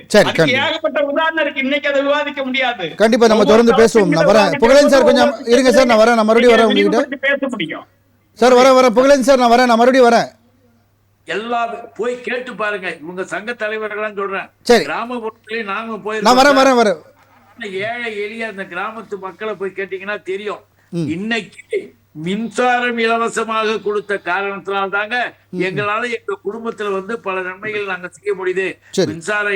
ஏகப்பட்ட உதாரணம் இருக்கு. இன்னைக்கு அதை விவாதிக்க முடியாது. கண்டிப்பா நம்ம தொடர்ந்து பேசுவோம். நான் வரேன் புகழேன் சார், கொஞ்சம் இருங்க சார், நான் வரேன், நான் மறுபடியும் வரேன் உங்ககிட்ட பேச முடியும் சார். வரேன் புகழேன் சார், நான் வரேன், நான் மறுபடியும் வரேன். எல்லாம் போய் கேட்டு பாருங்க, இவங்க சங்க தலைவர்கள்லாம் சொல்றேன். கிராமப்புறத்திலே நாங்க போய் நான் வரேன். ஏழை எளிய அந்த கிராமத்து மக்களை போய் கேட்டீங்கன்னா தெரியும். இன்னைக்கு மின்சாரம் இலவசமாக கொடுத்த காரணத்தினால் தாங்க எங்களால எங்க குடும்பத்துல வந்து பல நன்மைகள் நாங்க செய்ய முடியுது. மின்சார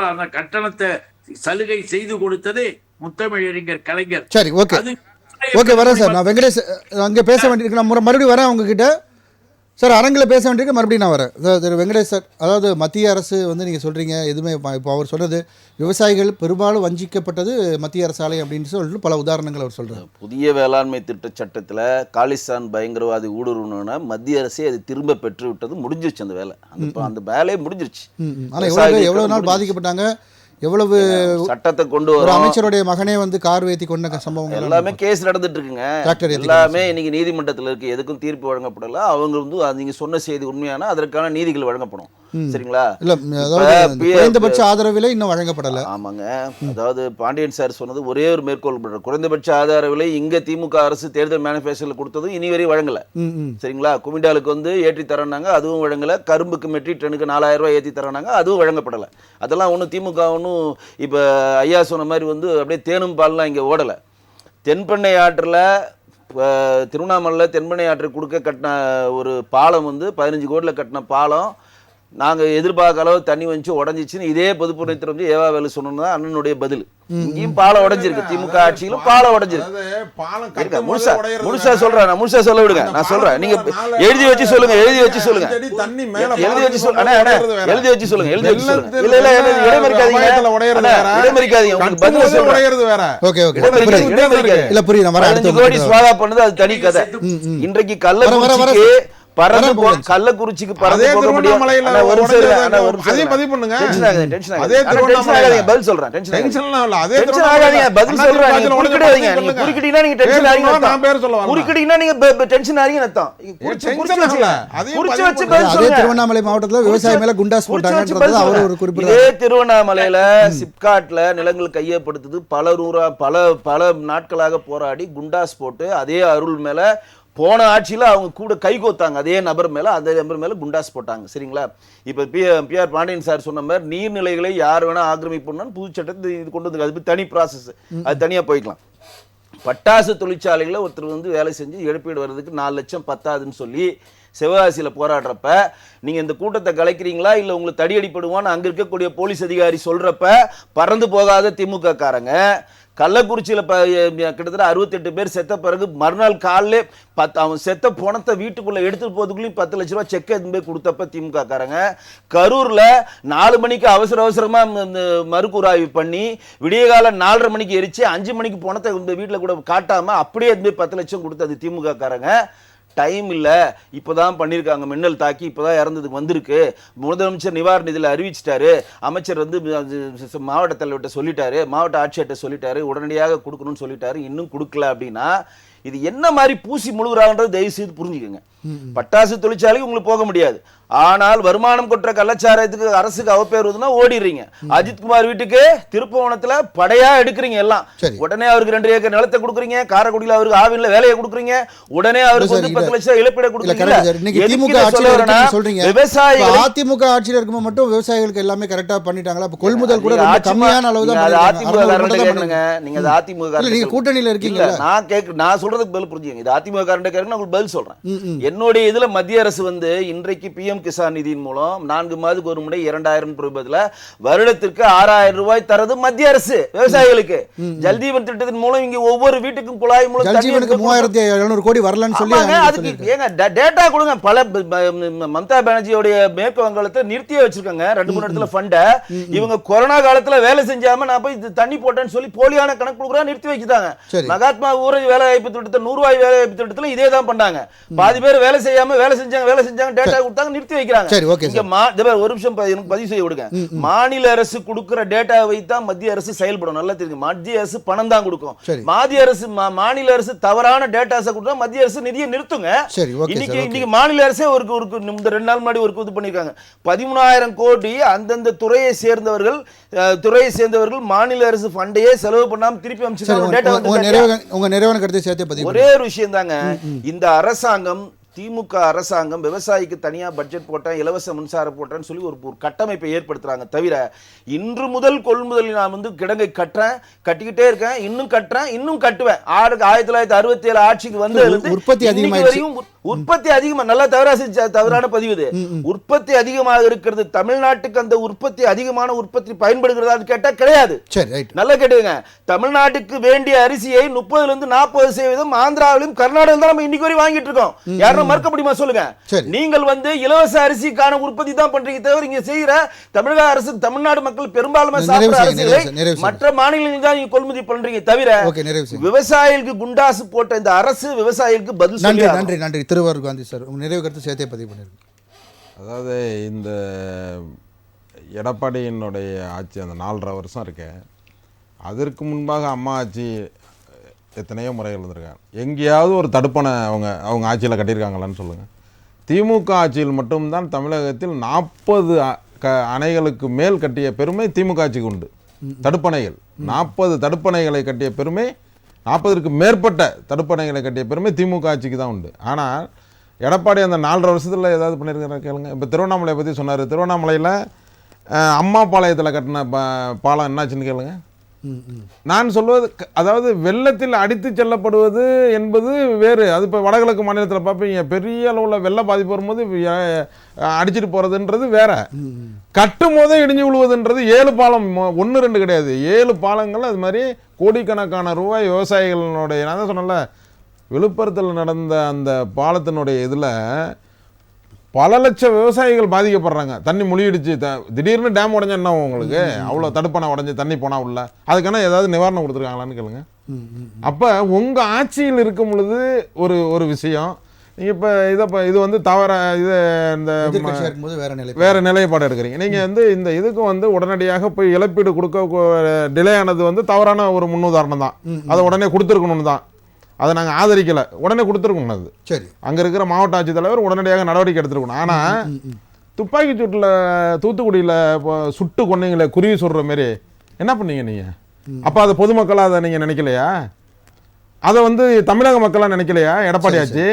அந்த கட்டணத்தை சலுகை செய்து கொடுத்தது முத்தமிழறிஞர் கலைஞர். சரி, ஓகே வரேன் சார். நான் வெங்கடேஷ் அங்கே பேச வேண்டியிருக்கு, நான் மறுபடியும் வரேன் உங்ககிட்ட சார். அரங்கில் பேச வேண்டியிருக்கு, மறுபடியும் நான் வரேன். திரு வெங்கடேஷ் சார், அதாவது மத்திய அரசு வந்து நீங்கள் சொல்கிறீங்க எதுவுமே, இப்போ அவர் சொன்னது விவசாயிகள் பெரும்பாலும் வஞ்சிக்கப்பட்டது மத்திய அரசாலை அப்படின்னு சொல்லிட்டு பல உதாரணங்கள் அவர் சொல்கிறார். புதிய வேளாண்மை திட்ட சட்டத்தில் காலிஸ்தான் பயங்கரவாதி ஊடுருவணும்னா மத்திய அரசே அது திரும்ப பெற்று விட்டது, முடிஞ்சிருச்சு அந்த வேலை. அந்த வேலையே முடிஞ்சிருச்சு. ஆனால் எவ்வளோ நாள் பாதிக்கப்பட்டாங்க, எவ்வளவு சட்டத்தை கொண்டு வர அமைச்சருடைய மகனே வந்து கார் ஏற்றி கொண்ட சம்பவங்கள் எல்லாமே கேஸ் நடந்துட்டு இருக்குங்க. எல்லாமே இன்னைக்கு நீதிமன்றத்தில் இருக்கு, எதுக்கும் தீர்ப்பு வழங்கப்படல. அவங்க வந்து நீங்க சொன்ன செய்தி உண்மையான அதற்கான நீதிகள் வழங்கப்படும். சரிங்களா? இல்ல, குறைந்தபட்ச ஆதரவு விலை இன்னும் வழங்கப்படல. ஆமாங்க, அதாவது பாண்டியன் சார் சொன்னது ஒரே ஒரு மேற்கோள் பண்ற, குறைந்தபட்ச ஆதார விலை இங்க திமுக அரசு தேர்தல் மேனிஃபெஸ்டோல கொடுத்தது இனி வரை வழங்கல. சரிங்களா? குமிண்டாலுக்கு வந்து ஏற்றி தரனாங்க, அதுவும் வழங்கல. கரும்புக்கு மெட்ரிக் டனுக்கு 4000 ரூபாய் ஏற்றி தரனாங்க, அதுவும் வழங்கப்படல. அதெல்லாம் ஒன்றும் திமுக ஒன்றும் இப்போ ஐயா சொன்ன மாதிரி வந்து அப்படியே தேனும் பால்லாம் இங்கே ஓடலை. தென்பெண்ணை ஆற்றில் திருவண்ணாமலையில் தென்பெண்ணை ஆற்று கொடுக்க கட்டின ஒரு பாலம் வந்து 15 கோடியில் கட்டின பாலம் நாங்கள் எதிர்பார்க்க அளவு தண்ணி வந்துச்சு உடஞ்சிச்சுன்னு இதே பொதுப்பணித்துறை வந்து ஏவா வேலு சொன்னது தான் அண்ணனுடைய பதில். இங்கேயும் பாலம் உடஞ்சிருக்கு, திமுக ஆட்சியிலும் பாலம் உடஞ்சிருக்கு. முழுசா சொல்றேன், நான் முழுசா சொல்ல விடுங்க, நான் சொல்றேன். நீங்க எழுதி வச்சு சொல்லுங்க, எழுதி வச்சு சொல்லுங்க, எழுதி வச்சு சொல்லுங்க, எழுதி வச்சு சொல்லுங்க, எழுதி வச்சு சொல்லுங்க. இல்ல இல்ல இடைமறிக்காதீங்க, இடைமறிக்காதீங்க, உங்களுக்கு பதில் சொல்றேன். ஓகே ஓகே இடைமறிக்காதீங்க. இல்ல புரியுது. நம்ம 15 கோடி ஸ்வாதா பண்ணது அது தனி கதை. இன்றைக்கு கள்ளக்குறிச்சிக்கு கள்ளக்குறிச்சிக்கு பறந்து போக முடியும். பதில் சொல்றேன், திருவண்ணாமலை மாவட்டத்தில் விவசாய மேல குண்டாஸ் போட்டாங்க. திருவண்ணாமலையில சிப்காட்ல நிலங்கள் கையப்படுத்துது, பல நாட்களாக போராடி குண்டாஸ் போட்டு அதே அருள் மேல போன ஆட்சியில் அவங்க கூட கை கோத்தாங்க, அதே நபர் மேல குண்டாஸ் போட்டாங்க. சரிங்களா? இப்போ பிஆர் பாண்டியன் சார் சொன்ன மாதிரி நீர்நிலைகளை யார் வேணா ஆக்கிரமிப்புன்னு புது சட்டத்தை இது கொண்டு வந்து அது தனி ப்ராசஸ், அது தனியாக போய்க்கலாம். பட்டாசு தொழிற்சாலைகளை ஒருத்தர் வந்து வேலை செஞ்சு இழப்பீடு வர்றதுக்கு 4 லட்சம் பத்தாதுன்னு சொல்லி சிவகாசியில் போராடுறப்ப நீங்கள் இந்த கூட்டத்தை கலைக்கிறீங்களா இல்லை உங்களுக்கு தடியடிப்படுவான்னு அங்கே இருக்கக்கூடிய போலீஸ் அதிகாரி சொல்கிறப்ப பறந்து போகாத திமுக காரங்க கள்ளக்குறிச்சியில் கிட்டத்தட்ட 68 பேர் செத்த பிறகு மறுநாள் காலையிலே அவன் செத்த பணத்தை வீட்டுக்குள்ளே எடுத்துட்டு போகிறதுக்குள்ளேயும் 10 லட்ச ரூபா செக் எடுத்து போய் கொடுத்தப்ப திமுக காரங்க கரூரில் 4 மணிக்கு அவசரமாக மறுகூராய்வு பண்ணி விடிய காலம் 4:30 மணிக்கு எரிச்சு 5 மணிக்கு பணத்தை வீட்டில் கூட காட்டாமல் அப்படியே எடுத்து போய் 10 லட்சம் கொடுத்தது திமுக காரங்க. டைம் இல்லை, இப்போதான் பண்ணியிருக்காங்க, மின்னல் தாக்கி இப்போதான் இறந்ததுக்கு வந்திருக்கு, முதலமைச்சர் நிவாரண நிதியில் அறிவிச்சிட்டாரு, அமைச்சர் வந்து மாவட்ட தலைவர்கிட்ட சொல்லிட்டாரு, மாவட்ட ஆட்சியர்கிட்ட சொல்லிட்டாரு, உடனடியாக கொடுக்கணும்னு சொல்லிட்டாரு, இன்னும் கொடுக்கல அப்படின்னா இது என்ன மாதிரி பூசி முழுகுறாங்கன்றது தயவு செய்து புரிஞ்சுக்கோங்க. பட்டாசு தொழிற்சாலைக்கு உங்களுக்கு போக முடியாது, ஆனால் வருமானம் கொற்ற கள்ளச்சாராயத்துக்கு அரசுக்கு அவப்பேறுவதுன்னா ஓடிடுறீங்க. அஜித்குமார் வீட்டுக்கு திருப்பவனத்துல படையா எடுக்கிறீங்க எல்லாம், உடனே அவருக்கு 2 ஏக்கர் நிலத்தை கொடுக்குறீங்க, காரைக்குடியில் அவருக்கு ஆவின்ல வேலையை கொடுக்குறீங்க, உடனே அவருக்கு வந்து 10 லட்சம் இழப்பீடு கொடுக்குறீங்க. விவசாயிகள் அதிமுக ஆட்சியில் இருக்கும்போது மட்டும் விவசாயிகளுக்கு எல்லாமே கரெக்டா பண்ணிட்டாங்களா? கொள்முதல் கூட கம்மியான அளவு தான். நீங்க அதிமுக கூட்டணியில இருக்கீங்க, நான் சொல்றதுக்கு பதில் புரிஞ்சுங்க. இது அதிமுக காரண்ட உங்களுக்கு பதில் சொல்றேன். என்னுடைய இதுல மத்திய அரசு வந்து இன்றைக்கு PM கிசான் நிதியின் மூலம் 4 மாதத்துக்கு ஒரு முறை 2000 ரூபாய்ல வருடத்திற்கு 6000 ரூபாய் தரது மத்திய அரசு விவசாயிகளுக்கு. ஜல்ஜீவன் திட்டத்தின் மூலம் இங்க ஒவ்வொரு வீட்டுக்கும் குழாய் மூலம் 3700 கோடி வரலன்னு சொல்லி அதுக்கு ஏங்க டேட்டா கொடுங்க. பல மம்தா பானர்ஜியோட மேற்கு வங்காளத்தை நிறுத்தியே வச்சிருக்காங்க 2-3 இடத்துல ஃபண்ட. இவங்க கொரோனா காலத்துல வேலை செஞ்சாம நான் போய் தண்ணி போட்டேன்னு சொல்லி போலியான கணக்கு கொடுக்குறா நிறுத்தி வச்சுட்டாங்க. மகாத்மா ஊரக வேலை வாய்ப்பு திட்டத்தை 100 ரூபாய் வேலை வாய்ப்பு திட்டத்துல இதே தான் பண்ணாங்க. பாதி பேர் வேலை செய்யாம வேலை செஞ்சாங்க டேட்டா கொடுத்தாங்க நிறுத்தி வைக்கிறாங்க. ஒரு நிமிஷம் எனக்கு பதிவு செய்ய விடுங்க. மாநில அரசு கொடுக்கிற டேட்டா வைத்தான் மத்திய அரசு செயல்படும். நல்லா தெரியும், மத்திய அரசு பணம் தான் கொடுக்கும். மாநில அரசு தவறான டேட்டாஸை கொடுத்தா மத்திய அரசு நிதியை நிறுத்துங்க. இன்னைக்கு மாநில அரசே ஒரு 2 நாள் முன்னாடி ஒரு இது பண்ணிருக்காங்க. 13000 கோடி அந்தந்த துறையை சேர்ந்தவர்கள் மாநில அரசு ஃபண்டையே செலவு பண்ணாம திருப்பி அமைச்சிருக்காங்க. ஒரே ஒரு விஷயம் தாங்க, இந்த அரசாங்கம் திமுக அரசாங்கம் விவசாயிக்கு தனியா பட்ஜெட் போட்டேன், இலவச மின்சாரம் போட்டேன்னு சொல்லி ஒரு கட்டமைப்பை ஏற்படுத்துறாங்க. தவிர இன்று முதல் கொள்முதலில் நான் வந்து கிடங்கை கட்டிக்கிட்டே இருக்கேன், இன்னும் கட்டுறேன், இன்னும் கட்டுவேன். 1967 ஆட்சிக்கு வந்து உற்பத்தி அதிகமா நல்லா தவறான பதிவு இது. உற்பத்தி அதிகமாக இருக்கிறது தமிழ்நாட்டுக்கு. அந்த உற்பத்தி அதிகமான உற்பத்தி பயன்படுகிறதா கேட்டா கிடையாது. நல்லா கேட்டுங்க, தமிழ்நாட்டுக்கு வேண்டிய அரிசியை 30-40% ஆந்திராவிலும் கர்நாடகாவிலும் தான் நம்ம இன்னைக்கு வரை வாங்கிட்டு இருக்கோம். யாரும் மறுக்க முடியுமா சொல்லுங்க? நீங்கள் வந்து இலவச அரிசிக்கான உற்பத்தி தான் பண்றீங்க தவிர இங்க செய்யற தமிழக அரசு தமிழ்நாடு மக்கள் பெரும்பாலும் சாப்பிடுற அரிசிகளை மற்ற மாநிலங்களில் தான் நீங்க கொள்முதல் பண்றீங்க. தவிர விவசாயிகளுக்கு குண்டாசு போட்ட இந்த அரசு விவசாயிகளுக்கு பதில் சொல்லி. நன்றி நன்றி. திருவாரூர் காந்தி சார், நிறைவு கருத்து சேர்த்தே பதிவு பண்ணிருக்கேன். அதாவது இந்த எடப்பாடியினுடைய ஆட்சி அந்த 4.5 வருஷம் இருக்கு. அதற்கு முன்பாக அம்மா ஆட்சி எத்தனையோ முறைகள் இருந்திருக்காங்க. எங்கேயாவது ஒரு தடுப்பணை அவங்க ஆட்சியில் கட்டியிருக்காங்களான்னு சொல்லுங்கள். திமுக ஆட்சியில் மட்டும்தான் தமிழகத்தில் 40 அணைகளுக்கு மேல் கட்டிய பெருமை திமுக ஆட்சிக்கு உண்டு. தடுப்பணைகள் 40 தடுப்பணைகளை கட்டிய பெருமை, 40ற்கு மேற்பட்ட தடுப்பணைகளை கட்டிய பெருமை திமுக ஆட்சிக்கு தான் உண்டு. ஆனால் எடப்பாடி அந்த 4.5 வருஷத்தில் ஏதாவது பண்ணியிருக்கிற கேளுங்க. இப்போ திருவண்ணாமலையை பற்றி சொன்னார். திருவண்ணாமலையில் அம்மா பாளையத்தில் கட்டின பாலம் என்னாச்சுன்னு கேளுங்க. நான் சொல்வது அதாவது வெள்ளத்தில் அடித்து செல்லப்படுவது என்பது வேறு. அது இப்போ வடகிழக்கு மாநிலத்தில் பார்ப்பீங்க, பெரிய அளவில் வெள்ள பாதிப்பு வரும்போது அடிச்சிட்டு போகிறதுன்றது வேற. கட்டும் போதே இடிஞ்சு விழுவதுன்றது 7 பாலம் 1 2 கிடையாது, 7 பாலங்கள். அது மாதிரி கோடிக்கணக்கான ரூபாய் விவசாயிகளுடைய, நான் தான் சொன்னேன்ல, விழுப்புரத்தில் நடந்த அந்த பாலத்தினுடைய இதில் பல லட்சம் விவசாயிகள் பாதிக்கப்படுறாங்க. தண்ணி முழுகிடுச்சு, திடீர்னு டேம் உடஞ்சா என்ன உங்களுக்கு? அவ்வளோ தடுப்பணை உடஞ்சி தண்ணி போனால் உள்ள அதுக்கான ஏதாவது நிவாரணம் கொடுத்துருக்காங்களான்னு கேளுங்க. அப்போ உங்கள் ஆட்சியில் இருக்கும் பொழுது ஒரு விஷயம், நீங்கள் இப்போ இது வந்து தவற, இது இந்த வேற நிலைப்பாடு எடுக்கிறீங்க. நீங்கள் வந்து இந்த இதுக்கும் உடனடியாக போய் இழப்பீடு கொடுக்க டிலே ஆனது தவறான ஒரு முன்னுதாரணம் தான். அதை உடனே கொடுத்துருக்கணும்னு தான், அதை நாங்கள் ஆதரிக்கலை. உடனே கொடுத்துருக்கணும். அது சரி, அங்கே இருக்கிற மாவட்ட ஆட்சித்தலைவர் உடனடியாக நடவடிக்கை எடுத்துருக்கணும். ஆனால் துப்பாக்கி சூட்டில் தூத்துக்குடியில் இப்போ சுட்டு கொன்னீங்களே, குருவி சுடுற மாரி என்ன பண்ணீங்க நீங்கள்? அப்போ அதை பொதுமக்களாக அதை நீங்கள் நினைக்கலையா? அதை தமிழக மக்களாக நினைக்கலையா? எடப்பாடி ஆச்சு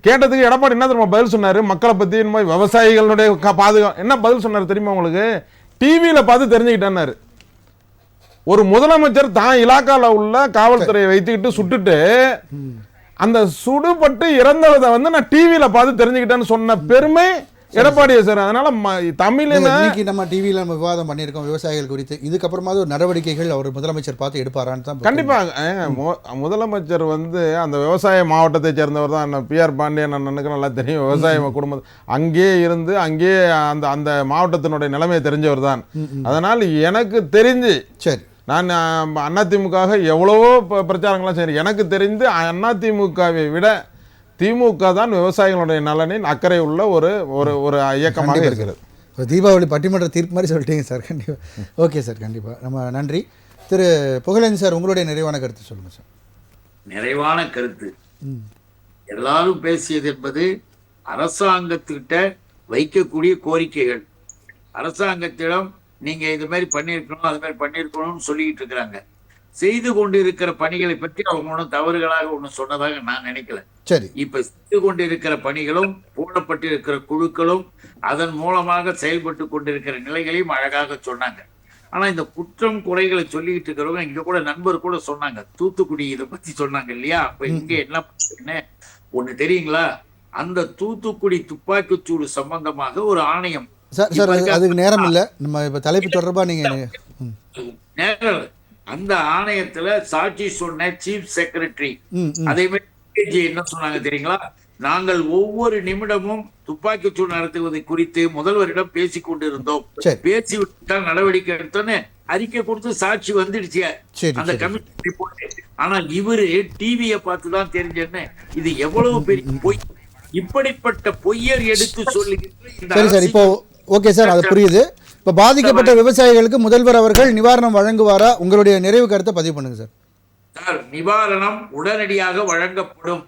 கேட்டதுக்கு எடப்பாடி என்ன தெரியுமா பதில் சொன்னார்? மக்களை பற்றி விவசாயிகளுடைய பாதுகாப்பு என்ன பதில் சொன்னார் தெரியுமா உங்களுக்கு? டிவியில் பார்த்து தெரிஞ்சுக்கிட்டேன்னாரு. ஒரு முதலமைச்சர் தான் இலாக்கால உள்ள காவல்துறையை வைத்துக்கிட்டு சுட்டுட்டு அந்த சுடுபட்டு இறந்ததை நான் டிவியில பார்த்து தெரிஞ்சுக்கிட்டேன்னு சொன்ன பெருமை எடப்பாடியே சார். அதனால நம்ம டிவியில நம்ம விவாதம் பண்ணியிருக்கோம் விவசாயிகள் குறித்து. இதுக்கப்புறமா ஒரு நடவடிக்கைகள் அவர் முதலமைச்சர் பார்த்து எடுப்பாரான்னு தான். கண்டிப்பாக முதலமைச்சர் அந்த விவசாய மாவட்டத்தை சேர்ந்தவர் தான். PR பாண்டியன் அண்ணனுக்கு நல்லா தெரியும். விவசாய குடும்பம் அங்கேயே இருந்து அங்கேயே அந்த மாவட்டத்தினுடைய நிலைமையை தெரிஞ்சவர் தான். அதனால் எனக்கு தெரிஞ்சு சரி, நான் அதிமுக எவ்வளவோ பிரச்சாரங்கள்லாம் சரி, எனக்கு தெரிந்து அதிமுகவை விட திமுக தான் விவசாயிகளுடைய நலனில் அக்கறை உள்ள ஒரு இயக்கமாக இருக்கிறது. தீபாவளி பட்டிமன்ற தீர்ப்பு மாதிரி சொல்லிட்டீங்க சார். கண்டிப்பாக ஓகே சார், கண்டிப்பாக நம்ம நன்றி. திரு புகழேந்தி சார், உங்களுடைய நிறைவான கருத்து சொல்லுங்கள் சார். நிறைவான கருத்து, எல்லாரும் பேசியது என்பது அரசாங்கத்திட்ட வைக்கக்கூடிய கோரிக்கைகள். அரசாங்கத்திடம் நீங்க இது மாதிரி பண்ணியிருக்கணும், அது மாதிரி பண்ணியிருக்கணும்னு சொல்லிட்டு இருக்கிறாங்க. செய்து கொண்டு இருக்கிற பணிகளை பற்றி அவங்க ஒன்றும் தவறுகளாக ஒன்றும் சொன்னதாக நான் நினைக்கல. சரி, இப்ப செய்து கொண்டிருக்கிற பணிகளும் போடப்பட்டிருக்கிற குழுக்களும் அதன் மூலமாக செயல்பட்டு கொண்டிருக்கிற நிலைகளையும் அழகாக சொன்னாங்க. ஆனா இந்த குற்றம் குறைகளை சொல்லிக்கிட்டு இருக்கிறவங்க, இங்க கூட நண்பர் கூட சொன்னாங்க, தூத்துக்குடி இதை பத்தி சொன்னாங்க இல்லையா? அப்ப இங்க என்ன பண்ண ஒண்ணு தெரியுங்களா? அந்த தூத்துக்குடி துப்பாக்கிச்சூடு சம்பந்தமாக ஒரு ஆணையம் சார் அதுக்கு நேரம் இல்ல, நம்ம இப்ப தலைப்பு தொடர்பா நீங்க நேரம். அந்த ஆணையத்துல சாட்சி சொன்ன சீஃப் செக்ரட்டரி அதே மாதிரி என்ன சொன்னாங்க தெரியுங்களா? நாங்கள் ஒவ்வொரு நிமிடமும் துப்பாக்கிச்சூடு நடத்துவதை குறித்து முதல்வரிடம் பேசிக் கொண்டிருந்தோம். பேசிவிட்டால் நடவடிக்கை எடுத்தோன்னு அறிக்கை கொடுத்து சாட்சி வந்துடுச்சு அந்த கமிஷன் ரிப்போர்ட். ஆனா இவரு டிவியை பார்த்துதான் தெரிஞ்சேன்னு இது எவ்வளவு பெரிய பொய். இப்படிப்பட்ட பொய்யர் எடுத்து சொல்லுகின்ற இப்போ ஓகே சார், அது புரியுது. இப்போ பாதிக்கப்பட்ட விவசாயிகளுக்கு முதல்வர் அவர்கள் நிவாரணம் வழங்குவாரா? உங்களுடைய நிறைவு கருத்தை பதிவு பண்ணுங்க சார். சார், நிவாரணம் உடனடியாக வழங்கப்படும்,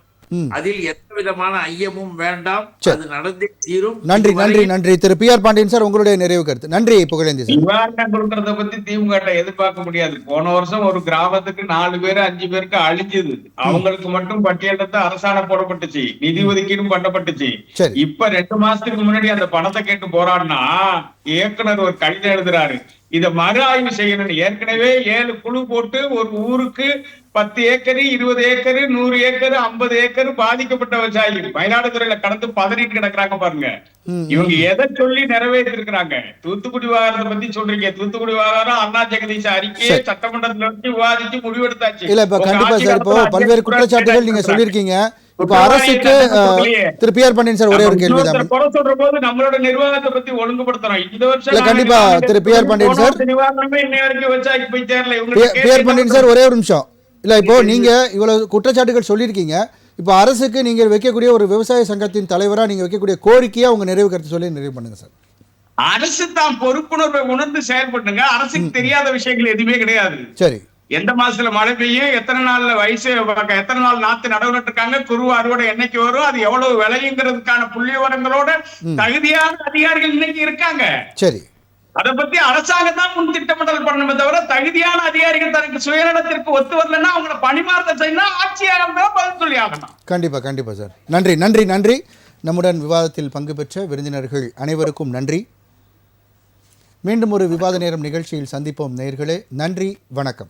அதில் எந்த விதமான ஐயமும் வேண்டாம், அது நடந்தே தீரும். நன்றி நன்றி நன்றி. திரு PR பாண்டியன் சார், உங்களுடைய நிறைவு கருத்து. நன்றி புகழேந்தி சார். நிவாரணம் கொடுக்கறத பத்தி திமுக எதிர்பார்க்க முடியாது. போன வருஷம் ஒரு கிராமத்துக்கு 4 பேர் 5 பேருக்கு அழிஞ்சது, அவங்களுக்கு மட்டும் பட்டியலிட்டு அரசாணை போடப்பட்டுச்சு, நிதி ஒதுக்கீடும் பண்ணப்பட்டுச்சு. இப்ப 2 மாசத்துக்கு முன்னாடி அந்த பணத்தை கேட்டு போராடினா இயக்குனர் ஒரு கடிதம் எழுதுறாரு, இத மறு ஆய்வு செய்யணும். ஏற்கனவே 7 குழு போட்டு ஒரு ஊருக்கு 10 ஏக்கர் 20 ஏக்கர் 100 ஏக்கர் 50 ஏக்கர் பாதிக்கப்பட்ட விவசாயி மயிலாடுதுறையில கடந்து பதறிட்டு கிடக்குறாங்க பாருங்க. இவங்க எதை சொல்லி நிறைவேற்றிருக்கிறாங்க? தூத்துக்குடி விவகாரத்தை பத்தி சொல்றீங்க. தூத்துக்குடி விவகாரம் அண்ணா ஜெகதீஷ் அறிக்கையை சட்டமன்றத்துல வச்சு விவாதிச்சு முடிவெடுத்தாச்சு. இல்ல இப்ப கண்டிப்பா சார், இப்போ பல்வேறு குற்றச்சாட்டுகள் நீங்க சொல்லியிருக்கீங்க. இப்ப அரசுக்கு திரு PR பாண்டியன் சார் ஒரே ஒரு கேள்வி தான். குறை சொல்ற போது நம்மளோட நிர்வாகத்தை பத்தி ஒழுங்குபடுத்துறோம். இந்த வருஷம் கண்டிப்பா திரு PR பாண்டியன் சார், நிவாரணமே இன்னை வரைக்கும் விவசாயிக்கு போய் சேரல. PR பாண்டியன் சார் ஒரே ஒரு நிமிஷம். இல்ல இப்போ நீங்க இவ்வளவு குற்றச்சாட்டுகள் சொல்லியிருக்கீங்க. இப்போ அரசுக்கு நீங்க வைக்கக்கூடிய ஒரு விவசாய சங்கத்தின் தலைவரா நீங்க வைக்கக்கூடிய கோரிக்கையா உங்க நிறைவு கருத்து சொல்லி நிறைவு பண்ணுங்க சார். அரசு தான் பொறுப்புணர்வை உணர்ந்து செயல்படுங்க. அரசுக்கு தெரியாத விஷயங்கள் எதுவுமே கிடையாது. சரி, எந்த மாசத்துல மழை பெய்யும், எத்தனை நாள்ல வயசு, எத்தனை நாள் நாத்து நடவு நட்டுருக்காங்க, குருவ அறுவடை என்னைக்கு வரும், அது எவ்வளவு விளையுங்கிறதுக்கான புள்ளி விவரங்களோட தகுதியான அதிகாரிகள் இன்னைக்கு இருக்காங்க. சரி, அதை பத்தி அரசாங்கம் தான் முன் திட்டமிடல் பண்ணணுமே தவிர தகுதியான அதிகாரிகள் தனக்கு சுயநலத்திற்கு ஒத்து வரலன்னா அவங்களை பணிமாற்றம் செய்யணும், ஆட்சியாளர் தான் பதில் சொல்லி ஆகணும். கண்டிப்பா கண்டிப்பா சார். நன்றி நன்றி நன்றி. நம்முடன் விவாதத்தில் பங்கு பெற்ற விருந்தினர்கள் அனைவருக்கும் நன்றி. மீண்டும் ஒரு விவாத நேரம் நிகழ்ச்சியில் சந்திப்போம் நேயர்களே. நன்றி, வணக்கம்.